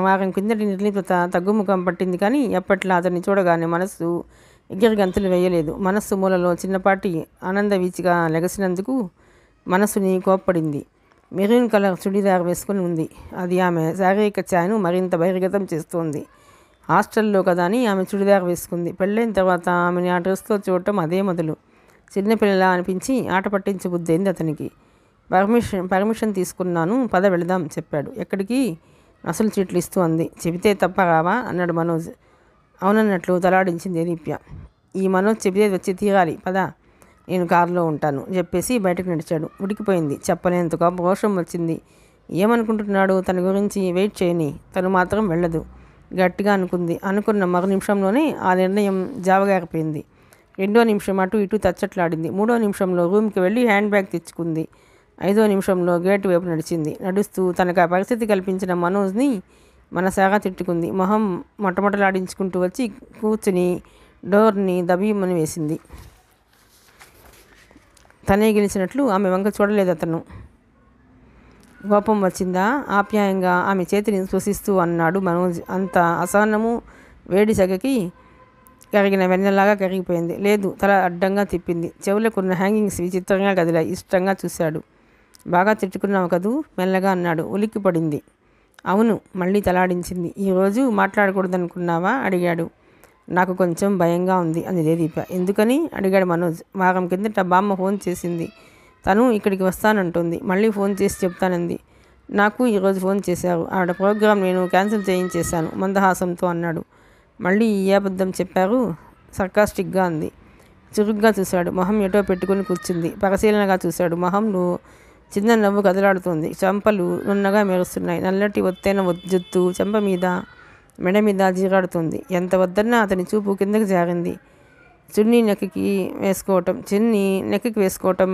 వారం కిందటి నిర్లిప్త తగ్గుముఖం పట్టింది, కానీ ఎప్పట్లా అతన్ని చూడగానే మనస్సు ఎగిరి గంతులు వేయలేదు. మనస్సు మూలలో చిన్నపాటి ఆనంద వీచిగా లెగసినందుకు మనస్సుని కోప్పడింది. మెరూన్ కలర్ చుడీదార్ వేసుకుని ఉంది. అది ఆమె శారీరక ఛాయను మరింత బహిర్గతం చేస్తోంది. హాస్టల్లో కదా అని ఆమె చుడిదార్ వేసుకుంది. పెళ్ళైన తర్వాత ఆమెని ఆ డ్రెస్తో చూడటం అదే మొదలు. చిన్నపిల్లలా అనిపించి ఆట పట్టించి బుద్ధైంది అతనికి. పర్మిషన్ తీసుకున్నాను, పద వెళదాం చెప్పాడు. ఎక్కడికి? అసలు చీట్లు ఇస్తూ అంది. చెబితే తప్ప రావా అన్నాడు మనోజ్. అవునన్నట్లు తలాడించింది దేదీప్య. ఈ మనోజ్ చెబితే వచ్చి తీరాలి, పద, నేను కారులో ఉంటాను చెప్పేసి బయటకు నడిచాడు. ఉడికిపోయింది. చెప్పలేనంత రోషం వచ్చింది. ఏమనుకుంటున్నాడు తన గురించి? వెయిట్ చేయని, తను మాత్రం వెళ్ళదు గట్టిగా అనుకుంది. అనుకున్న మరు నిమిషంలోనే ఆ నిర్ణయం జావగారిపోయింది. 2వ నిమిషం అటు ఇటు తచ్చట్లాడింది. 3వ నిమిషంలో రూమ్కి వెళ్ళి హ్యాండ్ బ్యాగ్ తెచ్చుకుంది. 5వ నిమిషంలో గేటు వైపు నడిచింది. నడుస్తూ తనకు ఆ పరిస్థితి కల్పించిన మనోజ్ని మనసారా తిట్టుకుంది. మొహం మొట్టమొదలాడించుకుంటూ వచ్చి కూర్చుని డోర్ని దబీమని వేసింది. తనే గెలిచినట్లు ఆమె వంక చూడలేదు అతను. కోపం వచ్చిందా? ఆప్యాయంగా ఆమె చేతిని స్పృశిస్తూ అన్నాడు మనోజ్. అంత అసహనము వేడి సెగకి కరిగిన వెన్నెలాగా కరిగిపోయింది. లేదు. తల అడ్డంగా తిప్పింది. చెవులకున్న హ్యాంగింగ్స్ విచిత్రంగా కదిలాయి. ఇష్టంగా చూశాడు. బాగా తిట్టుకున్నావు కదూ మెల్లగా అన్నాడు. ఉలిక్కి పడింది. అవును, మళ్ళీ తలాడించింది. ఈరోజు మాట్లాడకూడదనుకున్నావా అడిగాడు. నాకు కొంచెం భయంగా ఉంది అంది దేదీప. ఎందుకని అడిగాడు మనోజ్. వారం కిందట బామ్మ ఫోన్ చేసింది. తను ఇక్కడికి వస్తానంటుంది. మళ్ళీ ఫోన్ చేసి చెప్తానంది. నాకు ఈరోజు ఫోన్ చేశారు. ఆవిడ ప్రోగ్రాం నేను క్యాన్సిల్ చేయించేశాను మందహాసంతో అన్నాడు. మళ్ళీ ఈ అబద్ధం చెప్పారు సర్కాస్టిక్గా అంది. చురుగ్గా చూశాడు. మొహం ఎటో పెట్టుకుని కూర్చుంది. పరిశీలనగా చూశాడు. మొహంలో చిన్న నవ్వు కదలాడుతోంది. చెంపలు నున్నగా మెరుస్తున్నాయి. నల్లటి ఒత్తైన జుత్తు చెంప మీద మెడ మీద జీరాడుతుంది. ఎంత వద్దన్నా అతని చూపు కిందకి జారింది. చున్నీ నెక్కి వేసుకోవటం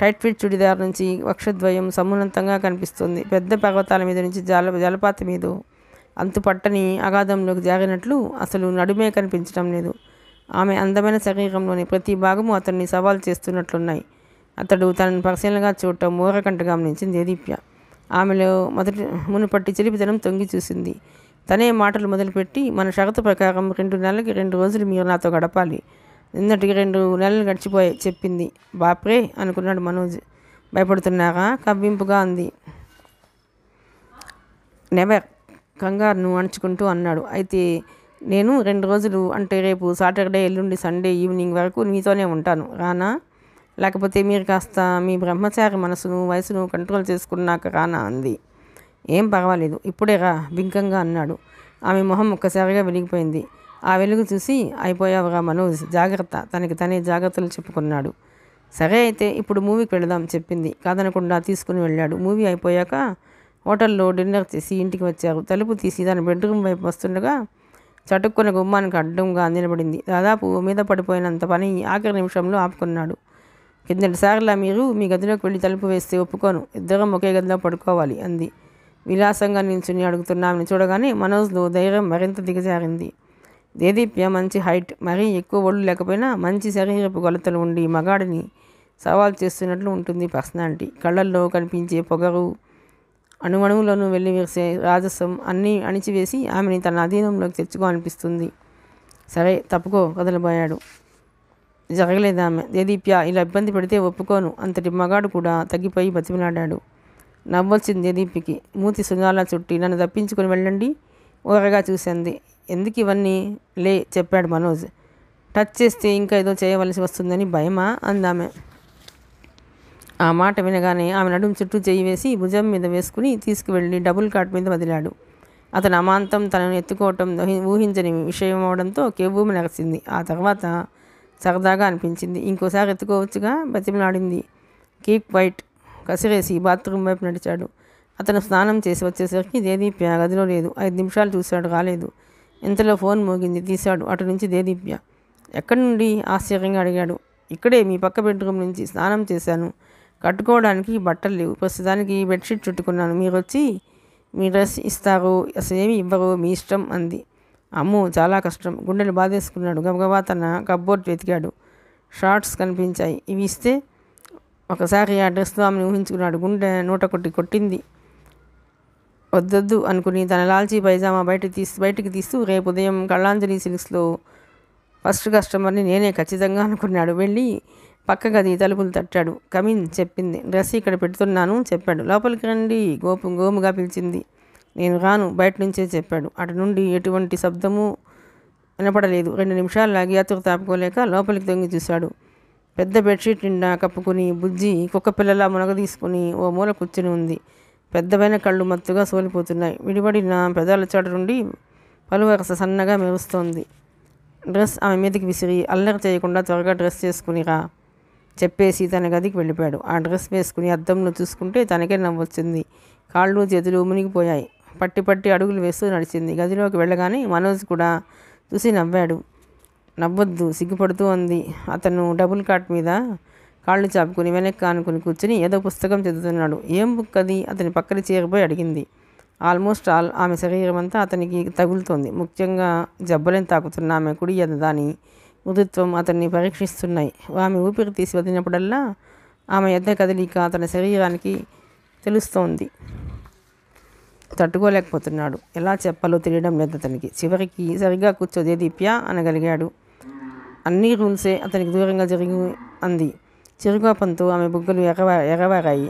టైట్ ఫిట్ చుడిదార్ నుంచి వక్షద్వయం సమున్నతంగా కనిపిస్తుంది. పెద్ద పర్వతాల మీద నుంచి జలపాత మీద అంతుపట్టని అగాధంలోకి జారినట్లు అసలు నడుమే కనిపించడం లేదు. ఆమె అందమైన శరీరంలోని ప్రతి భాగము అతన్ని సవాల్ చేస్తున్నట్లున్నాయి. అతడు తనను పరిశీలనగా చూడటం మూరకంట గమనించింది దేదీప్య. ఆమెలో మునుపట్టి చిలిపితనం తొంగి చూసింది. తనే మాటలు మొదలుపెట్టి, మన షరతు ప్రకారం 2 నెలలకి 2 రోజులు మీరు నాతో గడపాలి. నిన్నటికి 2 నెలలు గడిచిపోయాయి చెప్పింది. బాప్రే అనుకున్నాడు మనోజ్. భయపడుతున్నారా? కవ్వింపుగా అంది. నెవర్ కంగారును అణుచుకుంటూ అన్నాడు. అయితే నేను 2 రోజులు అంటే రేపు సాటర్డే, ఎల్లుండి సండే ఈవినింగ్ వరకు మీతోనే ఉంటాను. రానా? లేకపోతే మీరు కాస్త మీ బ్రహ్మచారి మనసును వయసును కంట్రోల్ చేసుకున్నాక రానా అంది. ఏం పర్వాలేదు, ఇప్పుడే రా బింకంగా అన్నాడు. ఆమె మొహం ఒక్కసారిగా వెలిగిపోయింది. ఆ వెలుగు చూసి అయిపోయావురా మనోజ్, జాగ్రత్త, తనకి తనే జాగ్రత్తలు చెప్పుకున్నాడు. సరే అయితే ఇప్పుడు మూవీకి వెళదాం చెప్పింది. కాదనకుండా తీసుకుని వెళ్ళాడు. మూవీ అయిపోయాక హోటల్లో డిన్నర్ చేసి ఇంటికి వచ్చారు. తలుపు తీసి తన బెడ్రూమ్ వైపు వస్తుండగా చటుక్కున గుమ్మానికి అడ్డంగా నిలబడింది. దాదాపు మీద పడిపోయినంత పని ఆఖరి నిమిషంలో ఆపుకున్నాడు. కిందటిసారిలా మీరు మీ గదిలోకి వెళ్ళి తలుపు వేస్తే ఒప్పుకోను, ఇద్దరం ఒకే గదిలో పడుకోవాలి అంది. విలాసంగా నిల్చుని అడుగుతున్న ఆమెను చూడగానే మనోజ్లో ధైర్యం మరింత దిగజారింది. దేదీప్య మంచి హైట్, మరీ ఎక్కువ ఒళ్ళు లేకపోయినా మంచి శరీరపు కొలతలు ఉండి మగాడిని సవాల్ చేస్తున్నట్లు ఉంటుంది పర్సనాలిటీ. కళ్ళల్లో కనిపించే పొగరు, అణువణువులోనూ వెళ్ళి విరిసే రాజసం అన్నీ అణిచివేసి ఆమెని తన అధీనంలోకి తెచ్చుకోవాలనిపిస్తుంది. సరే తప్పుకో కదలబోయాడు. జరగలేదామె. దేదీప్య ఇలా ఇబ్బంది పెడితే ఒప్పుకోను అంతటి మగాడు కూడా తగ్గిపోయి బతిమలాడాడు. నవ్వొచ్చింది దేదీప్యకి. మూతి సునాలా చుట్టి నన్ను తప్పించుకొని వెళ్ళండి ఊరగా చూసింది. ఎందుకు ఇవన్నీ? లే చెప్పాడు మనోజ్. టచ్ చేస్తే ఇంకా ఏదో చేయవలసి వస్తుందని భయమా అందామె. ఆ మాట వినగానే ఆమె నడుము చుట్టూ చేయి వేసి భుజం మీద వేసుకుని తీసుకువెళ్ళి డబుల్ కాట్ మీద వదిలాడు. అతను అమాంతం తనను ఎత్తుకోవటం ఊహించని విషయం అవడంతో కెవ్వుము నరసింది. ఆ తర్వాత సరదాగా అనిపించింది. ఇంకోసారి ఎత్తుకోవచ్చుగా బతిమలాడింది. కీప్ వైట్ కసిరేసి బాత్రూమ్ వైపు నడిచాడు. అతను స్నానం చేసి వచ్చేసరికి దేదీప్య గదిలో లేదు. 5 నిమిషాలు చూశాడు, రాలేదు. ఇంతలో ఫోన్ మోగింది. తీశాడు. అటు నుంచి దేదీప్య. ఎక్కడి నుండి ఆశ్చర్యంగా అడిగాడు. ఇక్కడే మీ పక్క బెడ్రూమ్ నుంచి. స్నానం చేశాను, కట్టుకోవడానికి బట్టలు లేవు, ప్రస్తుతానికి బెడ్షీట్ చుట్టుకున్నాను. మీరు వచ్చి మీ డ్రెస్ ఇస్తారు, అసలు ఏమి ఇవ్వరు, మీ ఇష్టం అంది. అమ్మో చాలా కష్టం. గుండెలు బాధేసుకున్నాడు. గబగబా తన కబ్బోర్డ్ వెతికాడు. షార్ట్స్ కనిపించాయి. ఇవి ఇస్తే ఒకసారి ఆ డ్రెస్తో ఆమెను ఊహించుకున్నాడు. గుండె 101 కొట్టింది. వద్దొద్దు అనుకుని తన లాల్చీ పైజామా బయటికి తీస్తూ రేపు ఉదయం కళ్ళాంజలి సిల్క్స్లో ఫస్ట్ కస్టమర్ని నేనే ఖచ్చితంగా అనుకున్నాడు. వెళ్ళి పక్క గది తలుపులు తట్టాడు. కమిన్ చెప్పింది. డ్రెస్ ఇక్కడ పెడుతున్నాను చెప్పాడు. లోపలికి రండి గోముగా పిలిచింది. నేను రాను బయట నుంచే చెప్పాడు. అటు నుండి ఎటువంటి శబ్దము వినపడలేదు. 2 నిమిషాలు లాగి ఆతురత ఆపుకోలేక లోపలికి తొంగి చూశాడు. పెద్ద బెడ్షీట్ నిండా కప్పుకుని బుజ్జి కుక్క పిల్లలా మునగ తీసుకుని ఓ మూల కూర్చుని ఉంది. పెద్దవైన కళ్ళు మత్తుగా సోలిపోతున్నాయి. విడిపడిన పెదాల చాటు నుండి పలువరస సన్నగా మెరుస్తోంది. డ్రెస్ ఆమె మీదకి విసిరి అల్లరి చేయకుండా త్వరగా డ్రెస్ చేసుకుని రా చెప్పేసి తన గదికి వెళ్ళిపోయాడు. ఆ డ్రెస్ వేసుకుని అద్దంలో చూసుకుంటే తనకే నవ్వొచ్చింది. కాళ్ళు చేతులు మునిగిపోయాయి. పట్టి అడుగులు వేస్తూ నడిచింది. గదిలోకి వెళ్ళగానే మనోజ్ కూడా చూసి నవ్వాడు. నవ్వొద్దు సిగ్గుపడుతూ అంది. అతను డబుల్ కాట్ మీద కాళ్ళు చాపుకుని వెనక్కి ఆనుకుని కూర్చుని ఏదో పుస్తకం చదువుతున్నాడు. ఏం బుక్ అది? అతని పక్కన చేరిపోయి అడిగింది. ఆల్మోస్ట్ ఆల్ ఆమె శరీరం అంతా అతనికి తగులుతోంది. ముఖ్యంగా జబ్బలేని తాకుతున్న ఆమె కుడి దాని మృదుత్వం అతన్ని పరీక్షిస్తున్నాయి. ఆమె ఊపిరి తీసి వదిలినప్పుడల్లా ఆమె ఎద్ద కదలిక తన శరీరానికి తెలుస్తోంది. తట్టుకోలేకపోతున్నాడు. ఎలా చెప్పాలో తెలియడం లేదు అతనికి. చివరికి సరిగ్గా కూర్చో దేదీప్య అనగలిగాడు. అన్ని రూల్సే అతనికి దూరంగా జరిగి అంది. చిరుకోపంతో ఆమె బుగ్గలు ఎగవారాయి.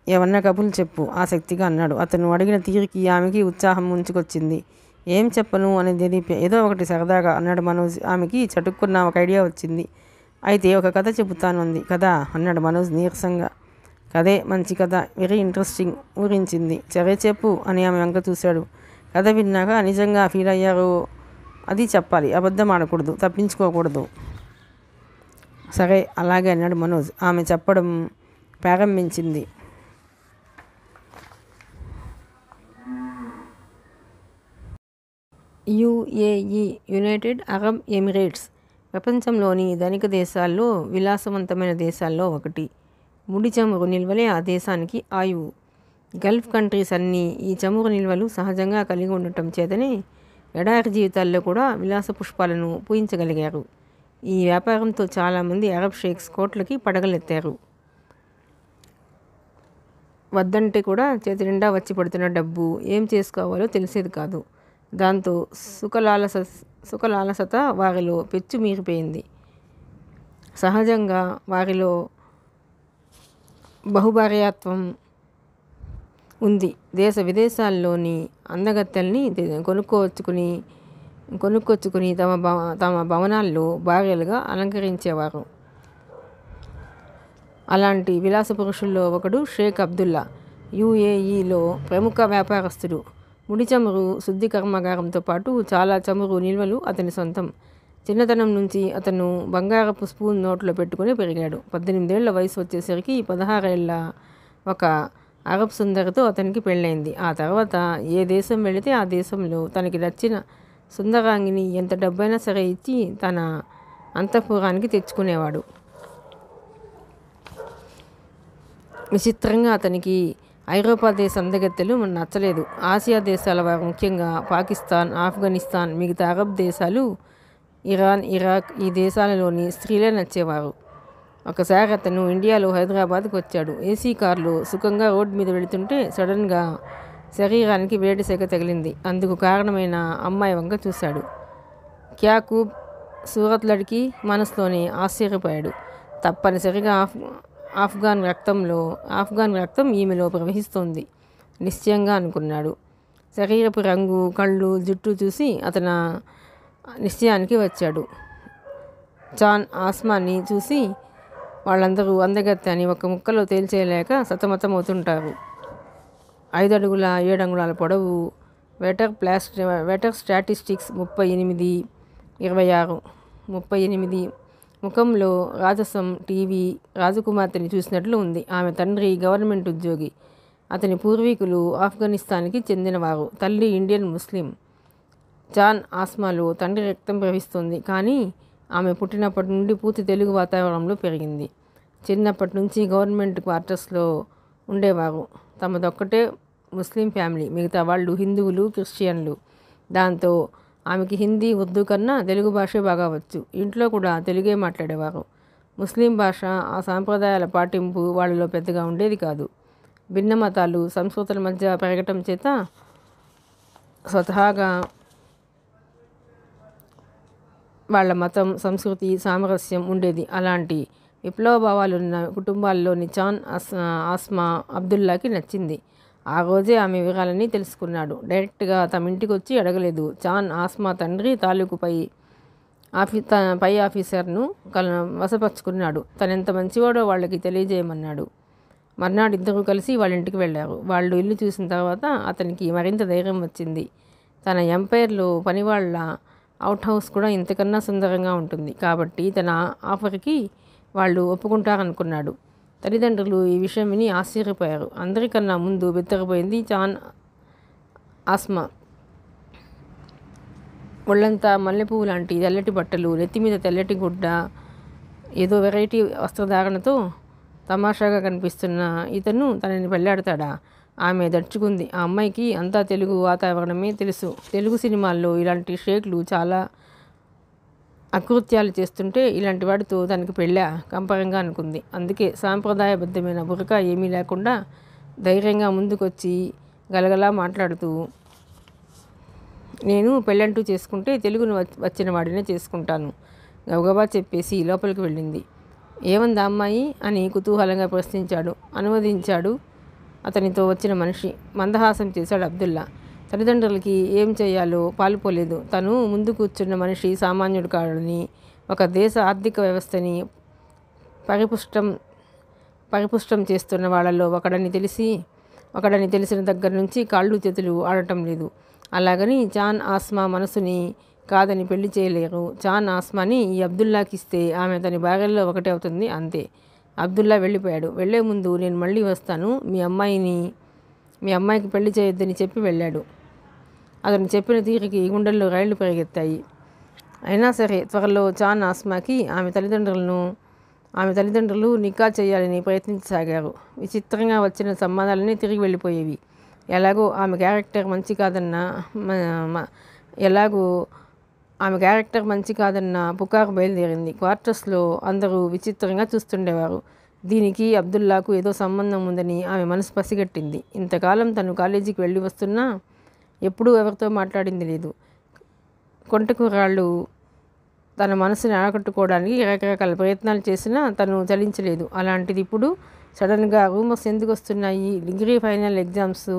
ఏమన్నా కబుర్లు చెప్పు ఆసక్తిగా అన్నాడు. అతను అడిగిన తీరుకి ఆమెకి ఉత్సాహం ముంచుకొచ్చింది. ఏం చెప్పను అనేది ఏదో ఒకటి సరదాగా అన్నాడు మనోజ్. ఆమెకి చటుక్కున్న ఒక ఐడియా వచ్చింది. అయితే ఒక కథ చెబుతాను అంది. కదా అన్నాడు మనోజ్ నీరసంగా. కథే, మంచి కథ, వెరీ ఇంట్రెస్టింగ్, ఊరించింది. సరే చెప్పు అని ఆమె వంక చూశాడు. కథ విన్నాక నిజంగా ఫీల్ అయ్యారో అది చెప్పాలి, అబద్ధం ఆడకూడదు, తప్పించుకోకూడదు. సరే అలాగే అన్నాడు మనోజ్. ఆమె చెప్పడం ప్రారంభించింది. యుఏఈ, యునైటెడ్ అరబ్ ఎమిరేట్స్ ప్రపంచంలోని ధనిక దేశాల్లో, విలాసవంతమైన దేశాల్లో ఒకటి. ముడి చమురు నిల్వలే ఆ దేశానికి ఆయువు. గల్ఫ్ కంట్రీస్ అన్నీ ఈ చమురు నిల్వలు సహజంగా కలిగి ఉండటం చేతనే ఎడారి జీవితాల్లో కూడా విలాస పుష్పాలను పూయించగలిగారు. ఈ వ్యాపారంతో చాలామంది అరబ్ షేక్స్ కోట్లకి పడగలెత్తారు. వద్దంటే కూడా చేతి నిండా వచ్చి పడుతున్న డబ్బు ఏం చేసుకోవాలో తెలిసేది కాదు. దాంతో సుఖలాలసత వారిలో పెచ్చు మీరిపోయింది. సహజంగా వారిలో బహుభార్యాత్వం ఉంది. దేశ విదేశాల్లోని అందగత్తెల్ని కొనుక్కొచ్చుకుని తమ భవనాల్లో భార్యలుగా అలంకరించేవారు. అలాంటి విలాస పురుషుల్లో ఒకడు షేక్ అబ్దుల్లా. యుఏఈలో ప్రముఖ వ్యాపారస్తుడు. ముడి చమురు శుద్ధి కర్మాగారంతో పాటు చాలా చమురు నిల్వలు అతని సొంతం. చిన్నతనం నుంచి అతను బంగారపు స్పూన్ నోట్లో పెట్టుకుని పెరిగాడు. 18 ఏళ్ల వయసు వచ్చేసరికి 16 ఏళ్ల ఒక అరబ్ సుందరితో అతనికి పెళ్ళైంది. ఆ తర్వాత ఏ దేశం వెళితే ఆ దేశంలో తనకి నచ్చిన సుందరాంగిని ఎంత డబ్బైనా సరే ఇచ్చి తన అంతఃపురానికి తెచ్చుకునేవాడు. విచిత్రంగా అతనికి ఐరోపా దేశ అందగత్తెలు నచ్చలేదు. ఆసియా దేశాల వారు, ముఖ్యంగా పాకిస్తాన్, ఆఫ్ఘనిస్తాన్, మిగతా అరబ్ దేశాలు, ఇరాన్, ఇరాక్ ఈ దేశాలలోని స్త్రీలే నచ్చేవారు. ఒకసారి అతను ఇండియాలో హైదరాబాద్కి వచ్చాడు. ఏసీ కారులో సుఖంగా రోడ్డు మీద వెళుతుంటే సడన్గా శరీరానికి వేడి సెగ తగిలింది. అందుకు కారణమైన అమ్మాయి వంక చూశాడు. క్యా కూబ్ సూరత్ లడ్కి మనసులోనే ఆశ్చర్యపోయాడు. తప్పనిసరిగా ఆఫ్ఘన్ రక్తం ఈమెలో ప్రవహిస్తోంది నిశ్చయంగా అనుకున్నాడు. శరీరపు రంగు, కళ్ళు, జుట్టు చూసి అతను నిశ్చయానికి వచ్చాడు. చాన్ ఆస్మాని చూసి వాళ్ళందరూ అందగత్తె అని ఒక ముక్కలో తేల్చేయలేక సతమతమవుతుంటారు. 5 అడుగుల 7 అంగుళాల పొడవు, వెటర్ స్టాటిస్టిక్స్ 38, ముఖంలో రాజసం టీవీ రాజకుమార్తెని చూసినట్లు ఉంది. ఆమె తండ్రి గవర్నమెంట్ ఉద్యోగి. అతని పూర్వీకులు ఆఫ్ఘనిస్తాన్కి చెందినవారు. తల్లి ఇండియన్ ముస్లిం. చాన్ ఆస్మాలో తండ్రి రక్తం ప్రవహిస్తుంది. కానీ ఆమె పుట్టినప్పటి నుండి పూర్తి తెలుగు వాతావరణంలో పెరిగింది. చిన్నప్పటి నుంచి గవర్నమెంట్ క్వార్టర్స్లో ఉండేవారు. తమదొక్కటే ముస్లిం ఫ్యామిలీ, మిగతా వాళ్ళు హిందువులు, క్రిస్టియన్లు. దాంతో ఆమెకి హిందీ, ఉర్దూ కన్నా తెలుగు భాషే బాగా వచ్చు. ఇంట్లో కూడా తెలుగే మాట్లాడేవారు. ముస్లిం భాష, ఆ సాంప్రదాయాల పాటింపు వాళ్ళలో పెద్దగా ఉండేది కాదు. భిన్న మతాలు, సంస్కృతుల మధ్య పెరగటం చేత స్వతహాగా వాళ్ళ మతం, సంస్కృతి సామరస్యం ఉండేది. అలాంటి విప్లవ భావాలున్న కుటుంబాల్లోని చాన్ ఆస్మా అబ్దుల్లాకి నచ్చింది. ఆ రోజే ఆమె వివరాలన్నీ తెలుసుకున్నాడు. డైరెక్ట్గా తమ ఇంటికి వచ్చి అడగలేదు. చాన్ ఆస్మా తండ్రి తాలూకు పై ఆఫీసర్ను వశపరుచుకున్నాడు. తనెంత మంచివాడో వాళ్ళకి తెలియజేయమన్నాడు. మర్నాడు ఇద్దరూ కలిసి వాళ్ళ ఇంటికి వెళ్ళారు. వాళ్ళు ఇల్లు చూసిన తర్వాత అతనికి మరింత ధైర్యం వచ్చింది. తన ఎంపైర్లో పనివాళ్ల అవుట్ హౌస్ కూడా ఇంతకన్నా సుందరంగా ఉంటుంది కాబట్టి తన ఆఫర్కి వాళ్ళు ఒప్పుకుంటారనుకున్నాడు. తల్లిదండ్రులు ఈ విషయం విని ఆశ్చర్యపోయారు. అందరికన్నా ముందు బెత్తరపోయింది చాన్ ఆస్మా. ఒళ్ళంతా మల్లెపువ్వు లాంటి తెల్లటి బట్టలు, నెత్తిమీద తెల్లటి గుడ్డ, ఏదో వెరైటీ వస్త్రధారణతో తమాషాగా కనిపిస్తున్న ఇతను తనని పెళ్లాడతాడా? ఆమె దడుచుకుంది. ఆ అమ్మాయికి అంతా తెలుగు వాతావరణమే తెలుసు. తెలుగు సినిమాల్లో ఇలాంటి షేక్లు చాలా అకృత్యాలు చేస్తుంటే ఇలాంటి వాడితో తనకి పెళ్ళా కంపరంగా అనుకుంది. అందుకే సాంప్రదాయబద్ధమైన బురకా ఏమీ లేకుండా ధైర్యంగా ముందుకొచ్చి గలగలా మాట్లాడుతూ, నేను పెళ్ళంటూ చేసుకుంటే తెలుగును వచ్చిన వాడినే చేసుకుంటాను గబగబా చెప్పేసి లోపలికి వెళ్ళింది. ఏమంది అమ్మాయి అని కుతూహలంగా ప్రశ్నించాడు. అనువదించాడు అతనితో వచ్చిన మనిషి. మందహాసం చేశాడు అబ్దుల్లా. తల్లిదండ్రులకి ఏం చేయాలో పాలుపోలేదు. తను ముందు కూర్చున్న మనిషి సామాన్యుడు కాడని, ఒక దేశ ఆర్థిక వ్యవస్థని పరిపుష్టం చేస్తున్న వాళ్ళలో ఒకడని తెలిసిన దగ్గర నుంచి కాళ్ళు చేతులు ఆడటం లేదు. అలాగని చాన్ ఆస్మా మనసుని కాదని పెళ్లి చేయలేరు. చాన్ ఆస్మాని ఈ అబ్దుల్లాకి ఇస్తే ఆమె అతని భార్యల్లో ఒకటే అవుతుంది, అంతే. అబ్దుల్లా వెళ్ళిపోయాడు. వెళ్లే ముందు నేను మళ్ళీ వస్తాను, మీ అమ్మాయికి పెళ్లి చేయొద్దని చెప్పి వెళ్ళాడు. అతను చెప్పిన తీరికి గుండెల్లో రైళ్లు పరిగెత్తాయి. అయినా సరే త్వరలో చాన్ ఆస్మాకి ఆమె తల్లిదండ్రులు నికా చేయాలని ప్రయత్నించసాగారు. విచిత్రంగా వచ్చిన సంబంధాలన్నీ తిరిగి వెళ్ళిపోయేవి. ఎలాగో ఆమె క్యారెక్టర్ మంచి కాదన్న పుకారు బయలుదేరింది. క్వార్టర్స్లో అందరూ విచిత్రంగా చూస్తుండేవారు. దీనికి అబ్దుల్లాకు ఏదో సంబంధం ఉందని ఆమె మనసు పసిగట్టింది. ఇంతకాలం తను కాలేజీకి వెళ్ళి వస్తున్నా ఎప్పుడూ ఎవరితో మాట్లాడింది లేదు. కొంటకురాళ్ళు తన మనసుని ఆకట్టుకోవడానికి రకరకాల ప్రయత్నాలు చేసినా తను చలించలేదు. అలాంటిది ఇప్పుడు సడన్గా రూమర్స్ ఎందుకు వస్తున్నాయి? డిగ్రీ ఫైనల్ ఎగ్జామ్స్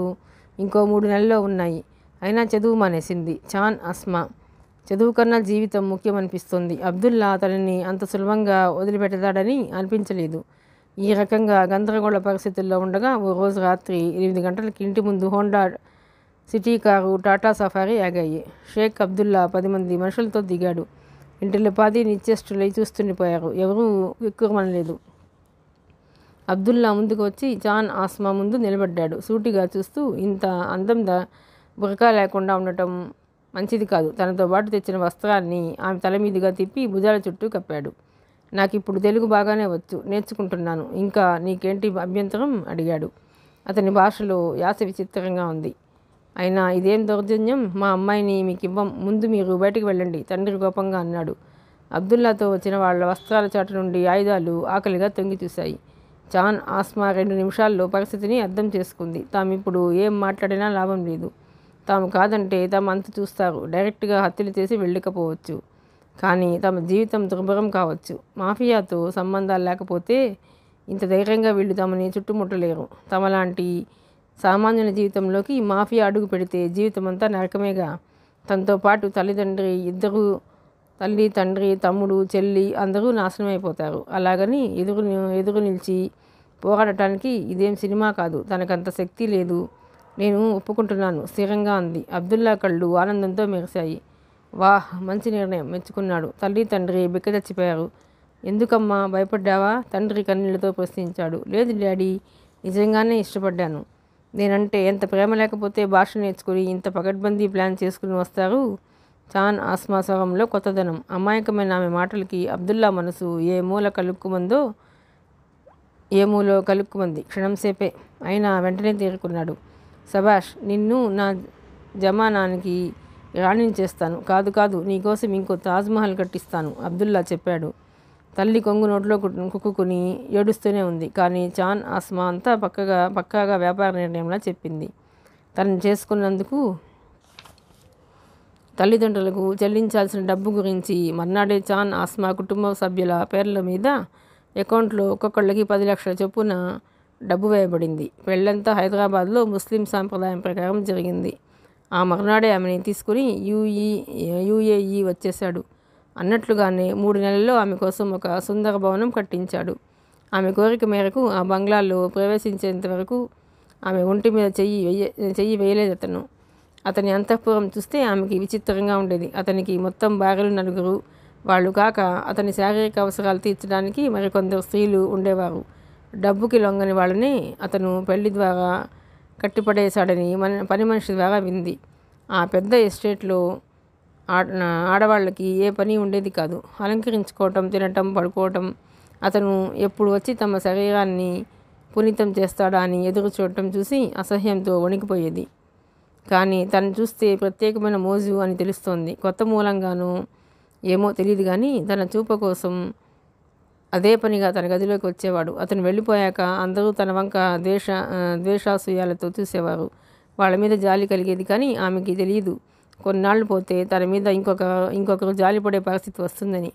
ఇంకో 3 నెలల్లో ఉన్నాయి. అయినా చదువు మానేసింది చాన్ ఆస్మా. చదువు కన్నా జీవితం ముఖ్యమనిపిస్తుంది. అబ్దుల్లా తనని అంత సులభంగా వదిలిపెడతాడని అనిపించలేదు. ఈ రకంగా గందరగోళ పరిస్థితుల్లో ఉండగా ఓ రోజు రాత్రి 8 గంటలకి ఇంటి ముందు Honda City car, Tata Safari ఆగాయి. షేక్ అబ్దుల్లా 10 మంది మనుషులతో దిగాడు. ఇంటిలో పాది నిశ్చేష్టులై చూస్తుండిపోయారు. ఎవరూ ఎక్కువమనలేదు. అబ్దుల్లా ముందుకు వచ్చి చాన్ ఆస్మా ముందు నిలబడ్డాడు. సూటిగా చూస్తూ, ఇంత అందం బురకా లేకుండా ఉండటం మంచిది కాదు. తనతో పాటు తెచ్చిన వస్త్రాన్ని ఆమె తల మీదుగా తిప్పి భుజాల చుట్టూ కప్పాడు. నాకిప్పుడు తెలుగు బాగానే వచ్చు, నేర్చుకుంటున్నాను. ఇంకా నీకేంటి అభ్యంతరం? అడిగాడు. అతని భాషలో యాస విచిత్రంగా ఉంది. అయినా ఇదేం దౌర్జన్యం? మా అమ్మాయిని మీకు ఇవ్వం, ముందు మీరు బయటికి వెళ్ళండి, తండ్రి కోపంగా అన్నాడు. అబ్దుల్లాతో వచ్చిన వాళ్ళ వస్త్రాల చాటు నుండి ఆయుధాలు ఆకలిగా తొంగి చూశాయి. చాన్ ఆస్మా 2 నిమిషాల్లో పరిస్థితిని అర్థం చేసుకుంది. తామిప్పుడు ఏం మాట్లాడినా లాభం లేదు. తాము కాదంటే తమ అంతు చూస్తారు. డైరెక్ట్గా హత్యలు చేసి వెళ్ళకపోవచ్చు, కానీ తమ జీవితం దుర్భరం కావచ్చు. మాఫియాతో సంబంధాలు లేకపోతే ఇంత ధైర్యంగా వీళ్ళు తమని చుట్టుముట్టలేరు. తమలాంటి సామాన్యుల జీవితంలోకి మాఫియా అడుగు పెడితే జీవితమంతా నరకమేగా. తనతో పాటు ఇద్దరు తల్లి, తండ్రి, తమ్ముడు, చెల్లి అందరూ నాశనమైపోతారు. అలాగని ఎదురు నిలిచి పోరాడటానికి ఇదేం సినిమా కాదు. తనకంత శక్తి లేదు. నేను ఒప్పుకుంటున్నాను, స్థిరంగా అంది. అబ్దుల్లా కళ్ళు ఆనందంతో మెరిశాయి. వాహ్, మంచి నిర్ణయం, మెచ్చుకున్నాడు. తల్లి, తండ్రి బిక్క చచ్చిపోయారు. ఎందుకమ్మా, భయపడ్డావా? తండ్రి కన్నీళ్లతో ప్రశ్నించాడు. లేదు డాడీ, నిజంగానే ఇష్టపడ్డాను. నేనంటే ఎంత ప్రేమ లేకపోతే భాష నేర్చుకుని ఇంత పకడ్బందీ ప్లాన్ చేసుకుని వస్తారు? చాన్ ఆస్మా స్వరంలో కొత్తదనం. అమాయకమైన ఆమె మాటలకి అబ్దుల్లా మనసు ఏ మూలో కలుక్కుమంది. క్షణంసేపే. అయినా వెంటనే తేరుకున్నాడు. సబాష్, నిన్ను నా జమానానికి రాణిని చేస్తాను. కాదు, నీకోసం ఇంకో తాజ్మహల్ కట్టిస్తాను, అబ్దుల్లా చెప్పాడు. తల్లి కొంగు నోట్లో కుక్కుని ఏడుస్తూనే ఉంది. కానీ చాన్ ఆస్మా అంతా పక్కాగా వ్యాపార నిర్ణయంలా చెప్పింది. తనను చేసుకున్నందుకు తల్లిదండ్రులకు చెల్లించాల్సిన డబ్బు గురించి మర్నాడే చాన్ ఆస్మా కుటుంబ సభ్యుల పేర్ల మీద అకౌంట్లో ఒక్కొక్కళ్ళకి 10 లక్షల చొప్పున డబ్బు వేయబడింది. పెళ్ళంతా హైదరాబాద్లో ముస్లిం సాంప్రదాయం ప్రకారం జరిగింది. ఆ మర్నాడే ఆమెని తీసుకుని యుఏఈ వచ్చేశాడు. అన్నట్లుగానే 3 నెలల్లో ఆమె కోసం ఒక సుందర భవనం కట్టించాడు. ఆమె కోరిక మేరకు ఆ బంగ్లాలో ప్రవేశించేంత వరకు ఆమె ఒంటి మీద చెయ్యి వేయలేదు. అతని అంతఃపురం చూస్తే ఆమెకి విచిత్రంగా ఉండేది. అతనికి మొత్తం భార్యలు 4. వాళ్ళు కాక అతని శారీరక అవసరాలు తీర్చడానికి మరికొందరు స్త్రీలు ఉండేవారు. డబ్బుకి లొంగని వాళ్ళని అతను పెళ్లి ద్వారా కట్టిపడేశాడని పని మనిషి ద్వారా వింది. ఆ పెద్ద ఎస్టేట్లో ఆడవాళ్ళకి ఏ పని ఉండేది కాదు. అలంకరించుకోవటం, తినటం, పడుకోవటం. అతను ఎప్పుడు వచ్చి తమ శరీరాన్ని పునీతం చేస్తాడా అని ఎదురు చూడటం చూసి అసహ్యంతో వణికిపోయేది. కానీ తను చూస్తే ప్రత్యేకమైన మోజు అని తెలుస్తోంది. కొత్త మూలంగానో ఏమో తెలియదు, కానీ తన చూపు కోసం అదే పనిగా తన గదిలోకి వచ్చేవాడు. అతను వెళ్ళిపోయాక అందరూ తన వంక ద్వేషాసూయాలతో చూసేవారు. వాళ్ళ మీద జాలి కలిగేది, కానీ ఆమెకి తెలియదు కొన్నాళ్ళు పోతే తన మీద ఇంకొకరు జాలిపడే పరిస్థితి వస్తుందని.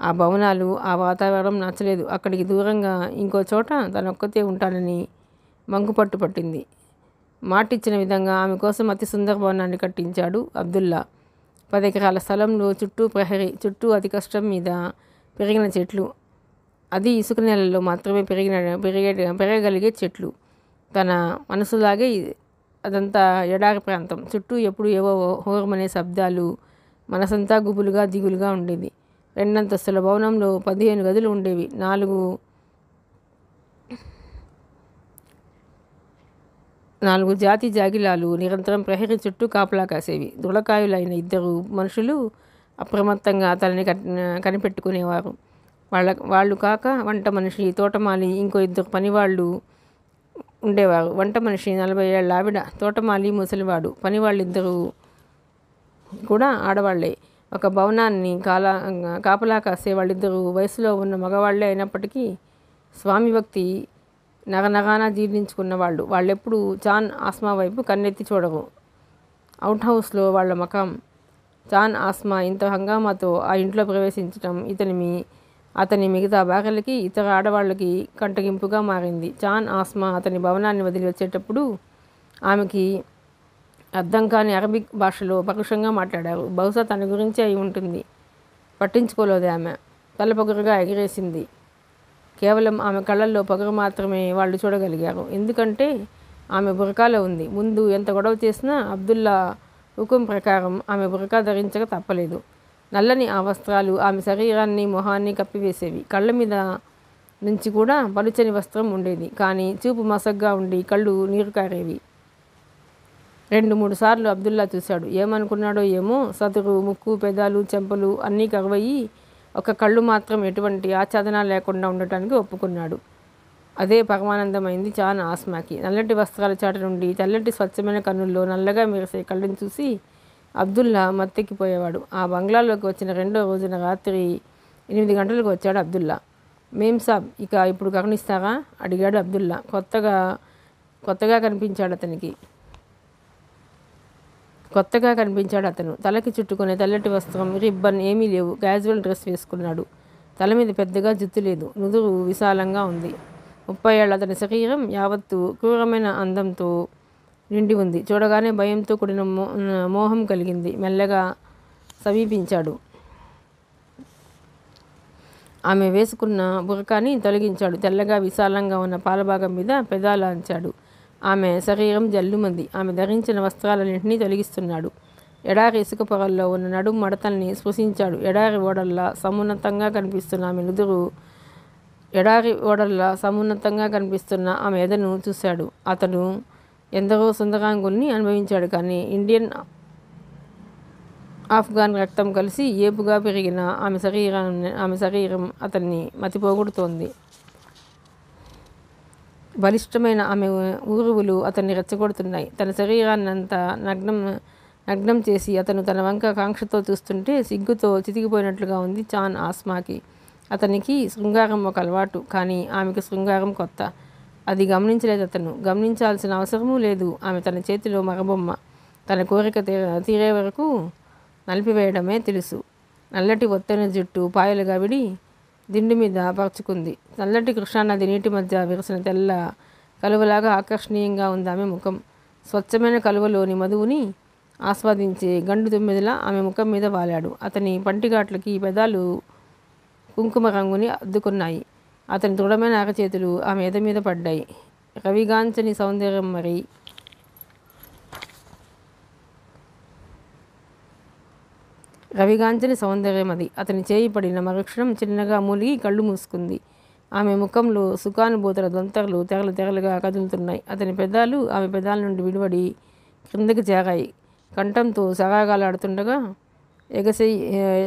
ఆ భవనాలు, ఆ వాతావరణం నచ్చలేదు. అక్కడికి దూరంగా ఇంకో చోట తనొక్కతే ఉంటానని మంకుపట్టు పట్టింది. మాటిచ్చిన విధంగా ఆమె కోసం అతి సుందర భవనాన్ని కట్టించాడు అబ్దుల్లా. 10 ఎకరాల స్థలంలో చుట్టూ ప్రహరీ, చుట్టూ అతి కష్టం మీద పెరిగిన చెట్లు, అది ఇసుక నేలల్లో మాత్రమే పెరగగలిగే చెట్లు. తన మనసులాగే అదంతా ఎడారి ప్రాంతం. చుట్టూ ఎప్పుడు ఏవో హోరమనే శబ్దాలు, మనసంతా గుబులుగా దిగులుగా ఉండేది. 2 అంతస్తుల భవనంలో 15 గదులు ఉండేవి. 4 జాతి జాగిలాలు నిరంతరం ప్రహరీ చుట్టూ కాపలా కాసేవి. దృఢకాయులైన 2 మనుషులు అప్రమత్తంగా అతన్ని కనిపెట్టుకునేవారు. వాళ్ళు కాక వంట మనిషి, తోటమాలి, ఇంకో 2 పనివాళ్ళు ఉండేవారు. వంట మనిషి 40 ఏళ్ల ఆవిడ, తోటమాలి ముసలివాడు. పనివాళ్ళు 2 కూడా ఆడవాళ్లే. ఒక భవనాన్ని కాపలా కాసే వాళ్ళిద్దరూ వయసులో ఉన్న మగవాళ్లే అయినప్పటికీ స్వామి భక్తి నగనగాన జీర్ణించుకున్న వాళ్ళు. వాళ్ళెప్పుడు చాన్ ఆస్మా వైపు కన్నెత్తి చూడరు. అవుట్ హౌస్లో వాళ్ల మకాం. చాన్ ఆస్మా ఇంత హంగామాతో ఆ ఇంట్లో ప్రవేశించటం అతని మిగతా భార్యలకి, ఇతర ఆడవాళ్ళకి కంటగింపుగా మారింది. చాన్ ఆస్మా అతని భవనాన్ని వదిలి వచ్చేటప్పుడు ఆమెకి అర్థం కాని అరబిక్ భాషలో పరుషంగా మాట్లాడారు. బహుశా తన గురించి అయి ఉంటుంది. పట్టించుకోలేదు ఆమె. తల పొగరుగా ఎగిరేసింది. కేవలం ఆమె కళ్ళల్లో పొగరు మాత్రమే వాళ్ళు చూడగలిగారు. ఎందుకంటే ఆమె బురకాలో ఉంది. ముందు ఎంత గొడవ చేసినా అబ్దుల్లా హుకుం ప్రకారం ఆమె బురకా ధరించక తప్పలేదు. నల్లని ఆ వస్త్రాలు ఆమె శరీరాన్ని, మొహాన్ని కప్పివేసేవి. కళ్ళ మీద నుంచి కూడా పలుచని వస్త్రం ఉండేది. కానీ చూపు మసగ్గా ఉండి కళ్ళు నీరు కారేవి. 2-3 సార్లు అబ్దుల్లా చూశాడు. ఏమనుకున్నాడో ఏమో, సదురు, ముక్కు, పెదాలు, చెంపలు అన్నీ కరువయ్యి ఒక కళ్ళు మాత్రం ఎటువంటి ఆచ్ఛాదన లేకుండా ఉండటానికి ఒప్పుకున్నాడు. అదే పరమానందమైంది చాన్ ఆస్మాకి. నల్లటి వస్త్రాల చాట నుండి తెల్లటి స్వచ్ఛమైన కన్నుల్లో నల్లగా మెరిసే కళ్ళని చూసి అబ్దుల్లా మత్తెక్కిపోయేవాడు. ఆ బంగ్లాలోకి వచ్చిన 2వ రోజున రాత్రి 8 గంటలకు వచ్చాడు అబ్దుల్లా. మేం సాబ్, ఇప్పుడు కరుణిస్తారా? అడిగాడు అబ్దుల్లా. కొత్తగా కనిపించాడు అతను. తలకి చుట్టుకునే తెల్లటి వస్త్రం, రిబ్బన్ ఏమీ లేవు. క్యాజువల్ డ్రెస్ వేసుకున్నాడు. తల మీద పెద్దగా జుత్తు లేదు. నుదురు విశాలంగా ఉంది. 30 ఏళ్ల అతని శరీరం యావత్తు క్రూరమైన అందంతో నిండి ఉంది. చూడగానే భయంతో కూడిన మోహం కలిగింది. మెల్లగా సమీపించాడు. ఆమె వేసుకున్న బురకాని తొలగించాడు. తెల్లగా విశాలంగా ఉన్న పాలభాగం మీద పెదాలాంచాడు. ఆమె శరీరం జల్లుమంది. ఆమె ధరించిన వస్త్రాలన్నింటినీ తొలగిస్తున్నాడు. ఎడారి ఇసుక పొరల్లో ఉన్న నడుం మడతల్ని స్పృశించాడు. ఎడారి ఓడల్లా సమున్నతంగా కనిపిస్తున్న ఆమె ఎదను చూశాడు. అతను ఎందరో సుందరాంగుల్ని అనుభవించాడు. కానీ ఇండియన్ ఆఫ్ఘాన్ రక్తం కలిసి ఏపుగా పెరిగిన ఆమె శరీరం అతన్ని మతిపోగొడుతోంది. బలిష్టమైన ఆమె ఊరువులు అతన్ని రెచ్చగొడుతున్నాయి. తన శరీరాన్నంతా నగ్నం చేసి అతను తన వంక కాంక్షతో చూస్తుంటే సిగ్గుతో చితికిపోయినట్లుగా ఉంది చాన్ ఆస్మాకి. అతనికి శృంగారం ఒక అలవాటు, కానీ ఆమెకు శృంగారం కొత్త. అది గమనించలేదు అతను. గమనించాల్సిన అవసరమూ లేదు. ఆమె తన చేతిలో మగబొమ్మ. తన కోరిక తీరే వరకు నలిపివేయడమే తెలుసు. నల్లటి ఒత్తైన జుట్టు పాయలుగా విడి దిండు మీద పరుచుకుంది. నల్లటి కృష్ణానది నీటి మధ్య విరిసిన తెల్ల కలువలాగా ఆకర్షణీయంగా ఉంది ఆమె ముఖం. స్వచ్ఛమైన కలువలోని మధువుని ఆస్వాదించే గండు తుమ్మెదలా ఆమె ముఖం మీద వాలాడు. అతని పంటిఘాట్లకి పెదాలు కుంకుమ రంగుని అద్దుకున్నాయి. అతని దృఢమైన అరచేతులు ఆమె ఎద మీద పడ్డాయి. రవిగాంచని సౌందర్యం అది. అతని చేయి పడిన మరుక్షణం చిన్నగా మూలిగి కళ్ళు మూసుకుంది. ఆమె ముఖంలో సుఖానుభూతుల దొంతరలు తెరలుగా కదులుతున్నాయి. అతని పెదాలు ఆమె పెదాల నుండి విడివడి క్రిందకి చేరాయి. కంఠంతో సరాగాలాడుతుండగా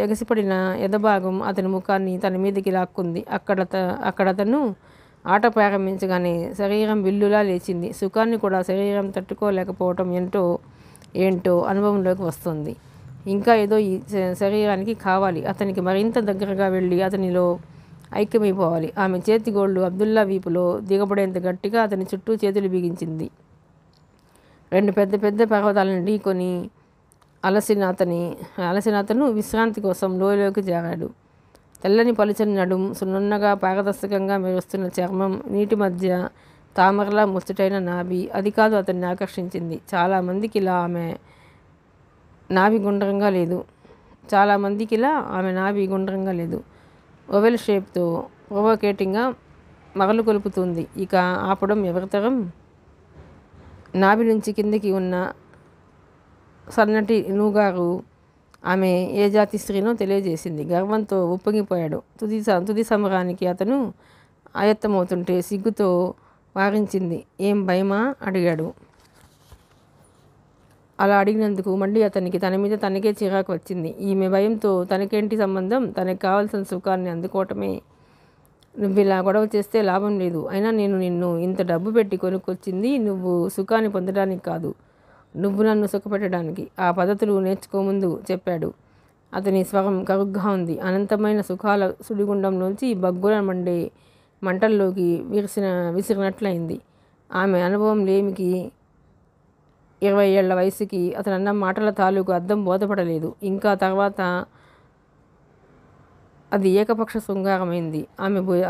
ఎగసిపడిన ఎదభాగం అతని ముఖాన్ని తన మీదకి లాక్కుంది. అక్కడతను ఆట ప్రారంభించగానే శరీరం విల్లులా లేచింది. సుఖాన్ని కూడా శరీరం తట్టుకోలేకపోవటం ఏంటో అనుభవంలోకి వస్తుంది. ఇంకా ఏదో ఈ శరీరానికి కావాలి. అతనికి మరింత దగ్గరగా వెళ్ళి అతనిలో ఐక్యమైపోవాలి. ఆమె చేతి గోళ్లు అబ్దుల్లా వీపులో దిగబడేంత గట్టిగా అతని చుట్టూ చేతులు బిగించింది. 2 పెద్ద పర్వతాలను ఢీకొని అలసిన అతను విశ్రాంతి కోసం లోయలోకి జారాడు. తెల్లని పలుచని నడుం, సున్నున్నగా పారదర్శకంగా మెరుస్తున్న చర్మం, నీటి మధ్య తామరలా ముచ్చటైన నాభి, అది కాదు అతన్ని ఆకర్షించింది. చాలామందికి ఇలా ఆమె నాభి గుండ్రంగా లేదు. ఓవెల్ షేప్తో ప్రొవోకేటింగ్గా మగలు కొలుపుతుంది. ఇక ఆపడం ఎవరితరం? నాభి నుంచి కిందికి ఉన్న సన్నటి నూగారు ఆమె ఏ జాతి స్త్రీనో తెలియజేసింది. గర్వంతో ఉప్పొంగిపోయాడు. తుది సమరానికి అతను ఆయత్తమవుతుంటే సిగ్గుతో వారించింది. ఏం భయమా? అడిగాడు. అలా అడిగినందుకు మళ్ళీ అతనికి తన మీద తనకే చిరాకు వచ్చింది. ఈమె భయంతో తనకేంటి సంబంధం? తనకు కావాల్సిన సుఖాన్ని అందుకోవటమే. నువ్విలా గొడవ చేస్తే లాభం లేదు. అయినా నేను నిన్ను ఇంత డబ్బు పెట్టి కొనుక్కొచ్చింది నువ్వు సుఖాన్ని పొందడానికి కాదు, నువ్వు నన్ను సుఖపెట్టడానికి. ఆ పద్ధతులు నేర్చుకోముందు చెప్పాడు. అతని స్వరం కరుగ్గా ఉంది. అనంతమైన సుఖాల సుడిగుండంలోంచి బగ్గున మండే మంటల్లోకి విసిరినట్లయింది. ఆమె అనుభవం లేమికి 20 ఏళ్ల వయసుకి అతనన్న మాటల తాలూకు అర్థం బోధపడలేదు. ఇంకా తర్వాత అది ఏకపక్ష శృంగారమైంది.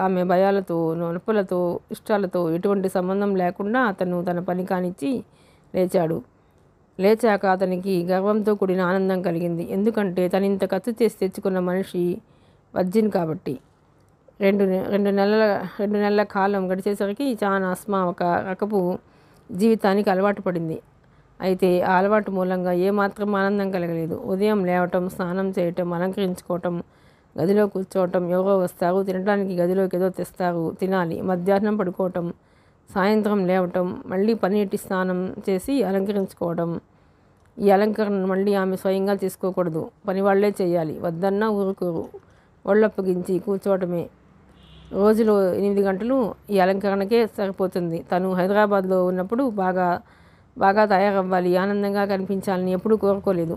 ఆమె భయాలతో, నొప్పులతో, ఇష్టాలతో ఎటువంటి సంబంధం లేకుండా అతను తన పని కానిచ్చి లేచాక అతనికి గర్వంతో కూడిన ఆనందం కలిగింది. ఎందుకంటే తనింత ఖర్చు చేసి తెచ్చుకున్న మనిషి వర్జిన్ కాబట్టి. రెండు నెలల కాలం గడిచేసరికి చాన్ ఆస్మా ఒక రకపు జీవితానికి అలవాటు పడింది. అయితే ఆ అలవాటు మూలంగా ఏమాత్రం ఆనందం కలగలేదు. ఉదయం లేవటం, స్నానం చేయటం, అలంకరించుకోవటం, గదిలో కూర్చోవటం, ఎవరో వస్తారు, తినడానికి గదిలోకి ఏదో తెస్తారు, తినాలి, మధ్యాహ్నం పడుకోవటం, సాయంత్రం లేవటం, మళ్ళీ పన్నీటి స్నానం చేసి అలంకరించుకోవడం. ఈ అలంకరణను మళ్ళీ ఆమె స్వయంగా చేసుకోకూడదు, పనివాళ్లే చేయాలి. వద్దన్నా ఊరుకోరు, ఒళ్ళప్పగించి కూర్చోవటమే. రోజులో 8 గంటలు ఈ అలంకరణకే సరిపోతుంది. తను హైదరాబాద్లో ఉన్నప్పుడు బాగా తయారవ్వాలి, ఆనందంగా కనిపించాలని ఎప్పుడూ కోరుకోలేదు.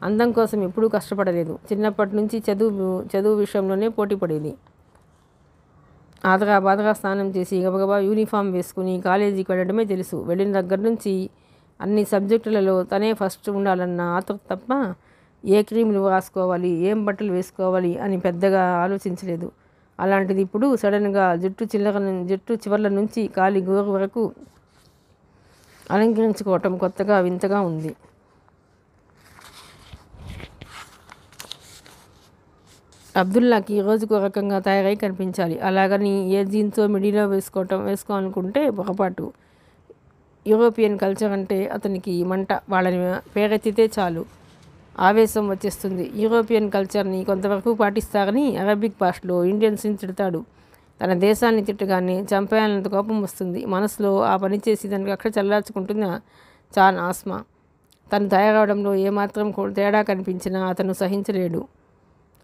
అందం కోసం ఎప్పుడూ కష్టపడలేదు. చిన్నప్పటి నుంచి చదువు విషయంలోనే పోటీ పడేది. బాధగా స్నానం చేసి గబగబా యూనిఫామ్ వేసుకుని కాలేజీకి వెళ్ళడమే తెలుసు. వెళ్ళిన దగ్గర నుంచి అన్ని సబ్జెక్టులలో తనే ఫస్ట్ ఉండాలన్న ఆతృత తప్ప ఏ క్రీములు రాసుకోవాలి, ఏం బట్టలు వేసుకోవాలి అని పెద్దగా ఆలోచించలేదు. అలాంటిది ఇప్పుడు సడన్గా జుట్టు చివర్ల నుంచి కాలి గోరు వరకు అలంకరించుకోవటం కొత్తగా వింతగా ఉంది. అబ్దుల్లాకి రోజుకో రకంగా తయారై కనిపించాలి. అలాగని ఏ జీన్సో మిడీలో వేసుకోవాలనుకుంటే పొరపాటు. యూరోపియన్ కల్చర్ అంటే అతనికి మంట. వాళ్ళని పేరెత్తితే చాలు ఆవేశం వచ్చేస్తుంది. యూరోపియన్ కల్చర్ని కొంతవరకు పాటిస్తారని అరబిక్ భాషలో ఇండియన్స్ని తిడతాడు. తన దేశాన్ని తిట్టగానే చంపేయాలంత కోపం వస్తుంది. మనసులో ఆ పని చేసి దానికి అక్కడ చల్లార్చుకుంటున్న చాన్ ఆస్మా. తను తయారవడంలో ఏమాత్రం తేడా కనిపించినా అతను సహించలేడు.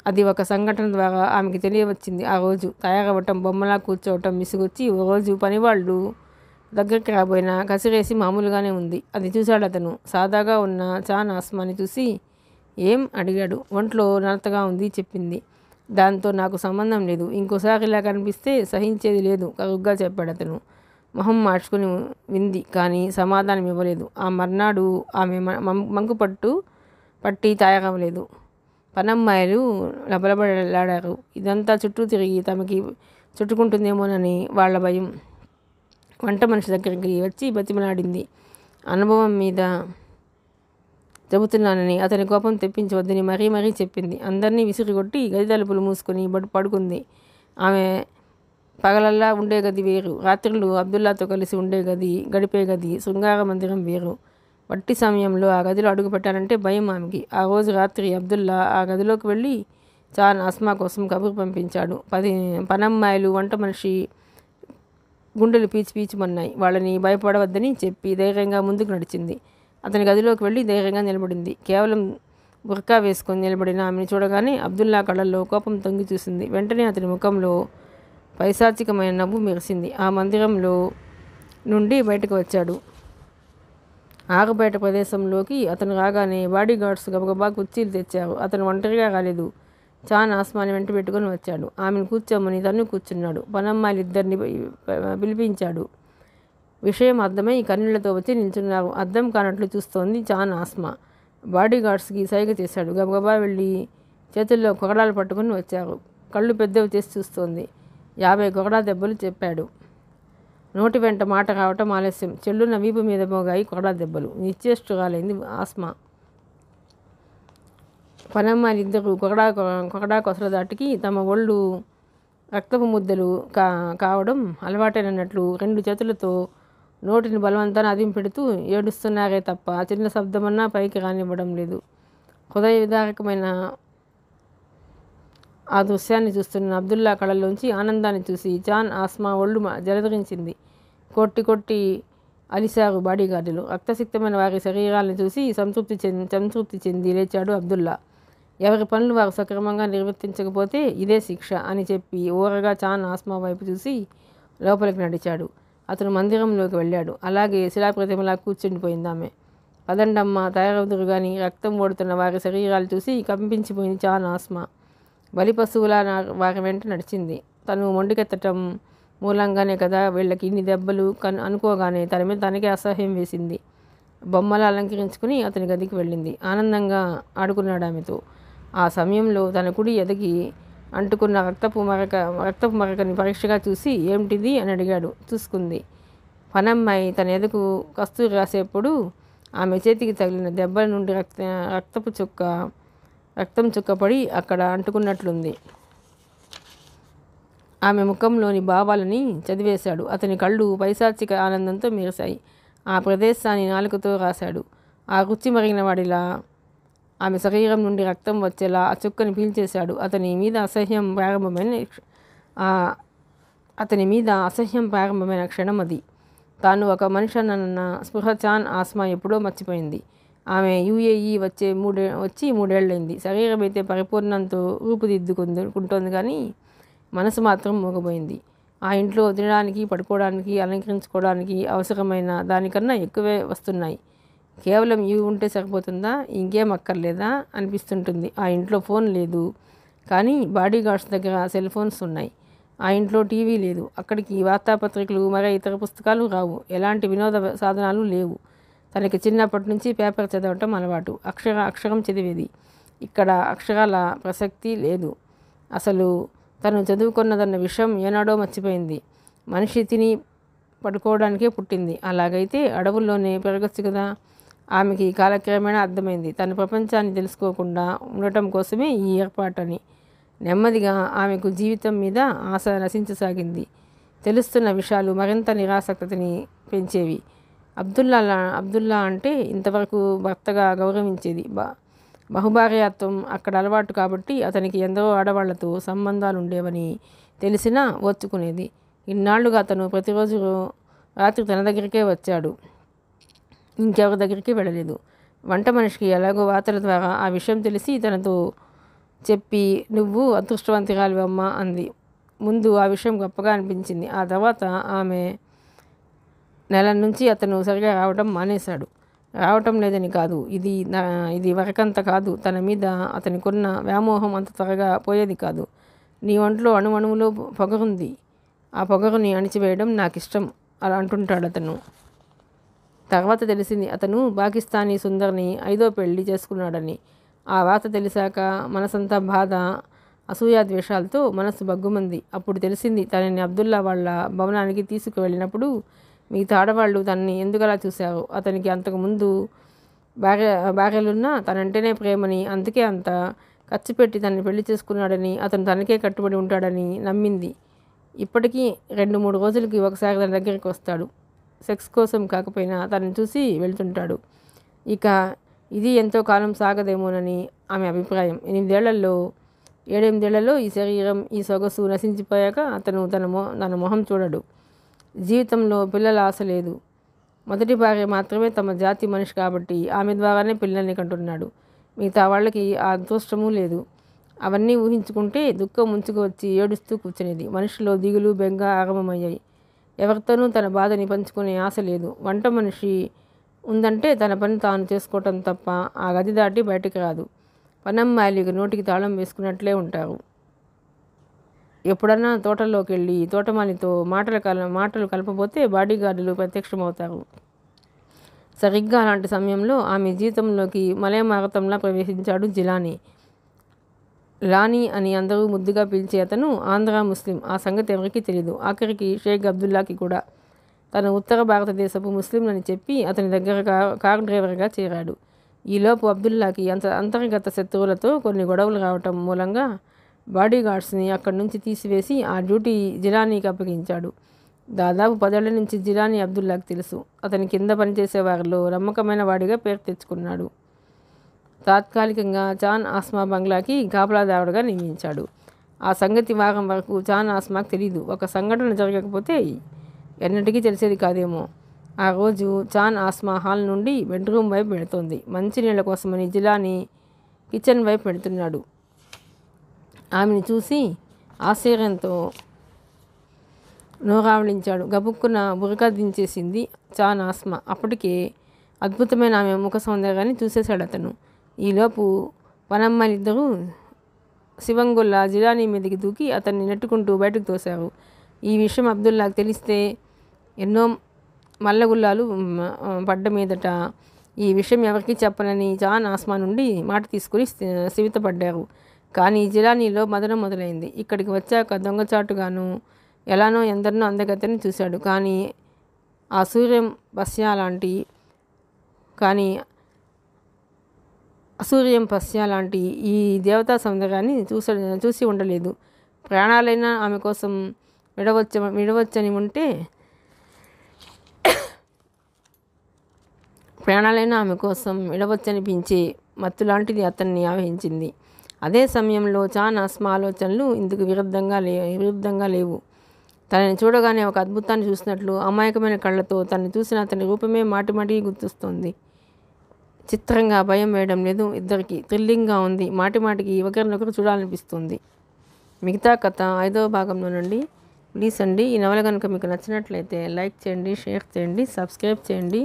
అది ఒక సంఘటన ద్వారా ఆమెకి తెలియవచ్చింది. ఆ రోజు తయారవ్వటం, బొమ్మలా కూర్చోవటం విసుగొచ్చి ఓ రోజు పనివాళ్ళు దగ్గరికి రాబోయినా కసిరేసి మామూలుగానే ఉంది. అది చూశాడు అతను. సాదాగా ఉన్న చాన్ ఆస్మాని చూసి ఏం అడిగాడు. ఒంట్లో నలతగా ఉంది చెప్పింది. దాంతో నాకు సంబంధం లేదు, ఇంకోసారి ఇలా కనిపిస్తే సహించేది లేదు కరుగ్గా చెప్పాడు అతను. మొహం మార్చుకుని వింది కానీ సమాధానం ఇవ్వలేదు. ఆ మర్నాడు ఆమె మంకు పట్టి తయారవ్వలేదు. పనమ్మాయిలు లబలబలాడారు. ఇదంతా చుట్టూ తిరిగి తమకి చుట్టుకుంటుందేమోనని వాళ్ళ భయం. వంట మనిషి దగ్గరికి వచ్చి బతిమలాడింది. అనుభవం మీద చెబుతున్నానని అతని కోపం తెప్పించవద్దని మరీ చెప్పింది. అందరినీ విసిరిగొట్టి గది తలుపులు మూసుకొని పడుకుంది. ఆమె పగలల్లా ఉండే గది వేరు, రాత్రులు అబ్దుల్లాతో కలిసి గడిపే గది, శృంగార మందిరం వేరు. వట్టి సమయంలో ఆ గదిలో అడుగు పెట్టాలంటే భయం ఆమెకి. ఆ రోజు రాత్రి అబ్దుల్లా ఆ గదిలోకి వెళ్ళి చాన్ ఆస్మా కోసం కబురు పంపించాడు. పనమ్మాయిలు, వంట మనిషి గుండెలు పీచుమన్నాయి. వాళ్ళని భయపడవద్దని చెప్పి ధైర్యంగా ముందుకు నడిచింది. అతని గదిలోకి వెళ్ళి ధైర్యంగా నిలబడింది. కేవలం బుర్కా వేసుకొని నిలబడిన ఆమెను చూడగానే అబ్దుల్లా కళ్ళల్లో కోపం తొంగి చూసింది. వెంటనే అతని ముఖంలో పైశాచికమైన నవ్వు మెరిసింది. ఆ మందిరంలో నుండి బయటకు వచ్చాడు. ఆరుబయట ప్రదేశంలోకి అతను రాగానే బాడీగార్డ్స్ గబగబా కుర్చీలు తెచ్చారు. అతను ఒంటరిగా రాలేదు. చాన్ ఆస్మాని వెంట పెట్టుకుని వచ్చాడు. ఆమెను కూర్చోమని తను కూర్చున్నాడు. పనమ్మాయిలిద్దరిని పిలిపించాడు. విషయం అర్థమై కన్నీళ్లతో వచ్చి నిల్చున్నారు. అర్థం కానట్లు చూస్తోంది చాన్ ఆస్మా. బాడీగార్డ్స్కి సైగ చేశాడు. గబగబా వెళ్ళి చేతుల్లో కొరడాలు పట్టుకుని వచ్చారు. కళ్ళు పెద్దవి చేసి చూస్తోంది. 50 కొరడా దెబ్బలు చెప్పాడు. నోటి వెంట మాట రావటం ఆలస్యం. చెల్లున వీపు మీద మోగాయి కొరడా దెబ్బలు. నిశ్చేష్టురాలైంది ఆస్మా. పనమ్మాయిలిద్దరూ కొరడా కొసల దాటికి తమ ఒళ్ళు రక్తపు ముద్దలు కావడం అలవాటైనట్లు 2 చేతులతో నోటిని బలవంతాన అదింపెడుతూ ఏడుస్తున్నారే తప్ప చిన్న శబ్దమన్నా పైకి రానివ్వడం లేదు. హృదయ విదారకమైన ఆ దృశ్యాన్ని చూస్తున్న అబ్దుల్లా కళ్ళల్లోంచి ఆనందాన్ని చూసి జాన్ ఆస్మా ఒళ్ళు జలధరించింది. కొట్టి అలిశారు బాడీగార్డులు. రక్తసిక్తమైన వారి శరీరాలను చూసి సంతృప్తి చెంది లేచాడు అబ్దుల్లా. ఎవరి పనులు వారు సక్రమంగా నిర్వర్తించకపోతే ఇదే శిక్ష అని చెప్పి ఊరగా చాన్ ఆస్మా వైపు చూసి లోపలికి నడిచాడు. అతను మందిరంలోకి వెళ్ళాడు. అలాగే శిలాప్రతిమలా కూర్చుండిపోయింది ఆమె. పదండమ్మ, తయారవుదురు గాని రక్తం ఓడుతున్న వారి శరీరాలు చూసి కంపించిపోయింది చాన్ ఆస్మా. బలి పశువులా వారి వెంట నడిచింది. తను మొండికెత్తటం మూలంగానే కదా వీళ్ళకి ఇన్ని దెబ్బలు అనుకోగానే తన మీద తనకే అసహ్యం వేసింది. బొమ్మలు అలంకరించుకుని అతని గదికి వెళ్ళింది. ఆనందంగా ఆడుకున్నాడు ఆమెతో. ఆ సమయంలో తన కుడి ఎదగి అంటుకున్న రక్తపు మరకని పరీక్షగా చూసి ఏమిటిది అని అడిగాడు. చూసుకుంది. పనమ్మాయి తన ఎదకు కస్తూరి రాసేప్పుడు ఆమె చేతికి తగిలిన దెబ్బల నుండి రక్తం చుక్క పడి అక్కడ అంటుకున్నట్లుంది. ఆమె ముఖంలోని భావాలని చదివేశాడు. అతని కళ్ళు పైశాచిక ఆనందంతో మెరిశాయి. ఆ ప్రదేశాన్ని నాలుకతో రాశాడు. ఆ రుచి మరిగిన వాడిలా ఆమె శరీరం నుండి రక్తం వచ్చేలా ఆ చుక్కని పీల్చేశాడు. అతని మీద అసహ్యం ప్రారంభమైన క్షణం అది. తాను ఒక మనిషి అన్న స్పృహ చాన్ ఆస్మా ఎప్పుడో మర్చిపోయింది. ఆమె UAE వచ్చి 3 ఏళ్ళైంది. శరీరం అయితే పరిపూర్ణంతో రూపుదిద్దుకుంటోంది కానీ మనసు మాత్రం మూగపోయింది. ఆ ఇంట్లో తినడానికి, పడుకోవడానికి, అలంకరించుకోవడానికి అవసరమైన దానికన్నా ఎక్కువే వస్తున్నాయి. కేవలం ఇవి ఉంటే సరిపోతుందా? ఇంకేం అక్కర్లేదా అనిపిస్తుంటుంది. ఆ ఇంట్లో ఫోన్ లేదు, కానీ బాడీగార్డ్స్ దగ్గర సెల్ ఫోన్స్ ఉన్నాయి. ఆ ఇంట్లో టీవీ లేదు. అక్కడికి వార్తాపత్రికలు, మరే ఇతర పుస్తకాలు రావు. ఎలాంటి వినోద సాధనాలు లేవు. తనకి చిన్నప్పటి నుంచి పేపర్ చదవటం అలవాటు. అక్షరం చదివేది. ఇక్కడ అక్షరాల ప్రసక్తి లేదు. అసలు తను చదువుకున్నదన్న విషయం ఏనాడో మర్చిపోయింది. మనిషి తిని పడుకోవడానికే పుట్టింది. అలాగైతే అడవుల్లోనే పెరగచ్చు కదా. ఆమెకి కాలక్రమేణా అర్థమైంది తన ప్రపంచాన్ని తెలుసుకోకుండా ఉండటం కోసమే ఈ ఏర్పాటని. నెమ్మదిగా ఆమెకు జీవితం మీద ఆశ నశించసాగింది. తెలుస్తున్న విషయాలు మరింత నిరాసక్తిని పెంచేవి. అబ్దుల్లా అంటే ఇంతవరకు భర్తగా గౌరవించేది. బహుభార్యాత్వం అక్కడ అలవాటు కాబట్టి అతనికి ఎందరో ఆడవాళ్లతో సంబంధాలు ఉండేవని తెలిసినా ఓర్చుకునేది. ఇన్నాళ్లుగా అతను ప్రతిరోజు రాత్రి తన దగ్గరికే వచ్చాడు. ఇంకెవరి దగ్గరికి వెళ్ళలేదు. వంట మనిషికి ఎలాగో వార్తల ద్వారా ఆ విషయం తెలిసి తనతో చెప్పి నువ్వు అదృష్టవంతురాలివమ్మా అంది. ముందు ఆ విషయం గొప్పగా అనిపించింది. ఆ తర్వాత ఆమె నెల నుంచి అతను సరిగా రావటం మానేశాడు. రావటం లేదని కాదు, ఇది వరకంత కాదు. తన మీద అతనికున్న వ్యామోహం అంత త్వరగా పోయేది కాదు. నీ ఒంట్లో అణువణువులో పొగరుంది. ఆ పొగరుని అణిచివేయడం నాకు ఇష్టం అలా అంటుంటాడు అతను. తర్వాత తెలిసింది అతను పాకిస్తానీ సుందర్ని 5వ పెళ్లి చేసుకున్నాడని. ఆ వార్త తెలిసాక మనసంతా బాధ, అసూయాద్వేషాలతో మనసు బగ్గుమంది. అప్పుడు తెలిసింది తనని అబ్దుల్లా వాళ్ళ భవనానికి తీసుకువెళ్ళినప్పుడు మిగతా ఆడవాళ్ళు తనని ఎందుకలా చూశారు. అతనికి అంతకుముందు భార్యలున్నా తనంటేనే ప్రేమని, అందుకే అంత ఖర్చు పెట్టి తనని పెళ్లి చేసుకున్నాడని, అతను తనకే కట్టుబడి ఉంటాడని నమ్మింది. ఇప్పటికీ 2-3 రోజులకి ఒకసారి తన దగ్గరికి వస్తాడు. సెక్స్ కోసం కాకపోయినా తనని చూసి వెళ్తుంటాడు. ఇక ఇది ఎంతో కాలం సాగదేమోనని ఆమె అభిప్రాయం. 7 ఏళ్లలో ఈ శరీరం, ఈ సొగసు నశించిపోయాక అతను తన మొహం చూడడు. జీవితంలో పిల్లల ఆశ లేదు. మొదటి భార్య మాత్రమే తమ జాతి మనిషి కాబట్టి ఆమె ద్వారానే పిల్లల్ని కంటున్నాడు. మిగతా వాళ్ళకి ఆ అదృష్టమూ లేదు. అవన్నీ ఊహించుకుంటే దుఃఖం ముంచుకు వచ్చి ఏడుస్తూ కూర్చునేది. మనిషిలో దిగులు, బెంగ ఆగమమయ్యాయి. ఎవరితోనూ తన బాధని పంచుకునే ఆశ లేదు. వంట మనిషి ఉందంటే తన పని తాను చేసుకోవటం తప్ప ఆ గది దాటి బయటికి రాదు. పనమ్మాయిలు నోటికి తాళం వేసుకున్నట్లే ఉంటారు. ఎప్పుడన్నా తోటలోకి వెళ్ళి తోటమాలితో మాటలు కలపబోతే బాడీగార్డులు ప్రత్యక్షమవుతారు. సరిగ్గా అలాంటి సమయంలో ఆమె జీవితంలోకి మలయమాగతంలా ప్రవేశించాడు జిలానీ. లానీ అని అందరూ ముద్దుగా పిలిచే అతను ఆంధ్ర ముస్లిం. ఆ సంగతి ఎవరికీ తెలీదు. ఆఖరికి షేక్ అబ్దుల్లాకి కూడా. తను ఉత్తర భారతదేశపు ముస్లింలని చెప్పి అతని దగ్గర కారు డ్రైవర్గా చేరాడు. ఈలోపు అబ్దుల్లాకి అంతర్గత శత్రువులతో కొన్ని గొడవలు రావటం మూలంగా బాడీగార్డ్స్ని అక్కడి నుంచి తీసివేసి ఆ డ్యూటీ జిలానీకి అప్పగించాడు. దాదాపు 10 ఏళ్ల నుంచి జిలానీ అబ్దుల్లాకి తెలుసు. అతని కింద పనిచేసే వారిలో నమ్మకమైన వాడిగా పేరు తెచ్చుకున్నాడు. తాత్కాలికంగా చాన్ ఆస్మా బంగ్లాకి కాపలాదారుడుగా నియమించాడు. ఆ సంగతి వారం వరకు చాన్ ఆస్మాకు తెలీదు. ఒక సంఘటన జరగకపోతే ఎన్నటికీ తెలిసేది కాదేమో. ఆ రోజు చాన్ ఆస్మా హాల్ నుండి బెడ్రూమ్ వైపు వెళుతోంది. మంచినీళ్ళ కోసమని జిలానీ కిచెన్ వైపు వెళుతున్నాడు. ఆమెను చూసి ఆశ్చర్యంతో నోరావళించాడు. గబుక్కున బురకా దించేసింది చాన్ ఆస్మా. అప్పటికే అద్భుతమైన ఆమె ముఖ సౌందర్యాన్ని చూసేశాడు అతను. ఈలోపు పనమ్మాయిలిద్దరూ శివంగుల్లా జిలానీ మీదకి దూకి అతన్ని నెట్టుకుంటూ బయటకు తోశారు. ఈ విషయం అబ్దుల్లాకు తెలిస్తే ఎన్నో మల్లగుల్లాలు పడ్డ మీదట ఈ విషయం ఎవరికీ చెప్పనని చాన్ ఆస్మా నుండి మాట తీసుకుని శివితపడ్డారు. కానీ జిలానీలో మదనం మొదలైంది. ఇక్కడికి వచ్చాక దొంగచాటుగాను ఎలానో ఎందరినో అందగత్తెని చూశాడు. కానీ అసూర్యం పశ్య లాంటి ఈ దేవతా సౌందర్యాన్ని చూసి ఉండలేదు. ప్రాణాలైనా ఆమె కోసం విడవచ్చని ఉంటే ప్రాణాలైనా ఆమె కోసం విడవచ్చనిపించే మత్తులాంటిది అతన్ని ఆవహించింది. అదే సమయంలో చాన్ ఆస్మా ఆలోచనలు ఇందుకు విరుద్ధంగా లేవు. తనని చూడగానే ఒక అద్భుతాన్ని చూసినట్లు అమాయకమైన కళ్ళతో తనని చూసిన అతని రూపమే మాటిమాటి గుర్తొస్తుంది. చిత్రంగా భయం వేయడం లేదు ఇద్దరికి. థ్రిల్లింగ్గా ఉంది. మాటిమాటికి ఒకరినొకరు చూడాలనిపిస్తుంది. మిగతా కథ 5వ భాగంలోనండి. ప్లీజ్ అండి, ఈ నవల కనుక మీకు నచ్చినట్లయితే లైక్ చేయండి, షేర్ చేయండి, సబ్స్క్రైబ్ చేయండి.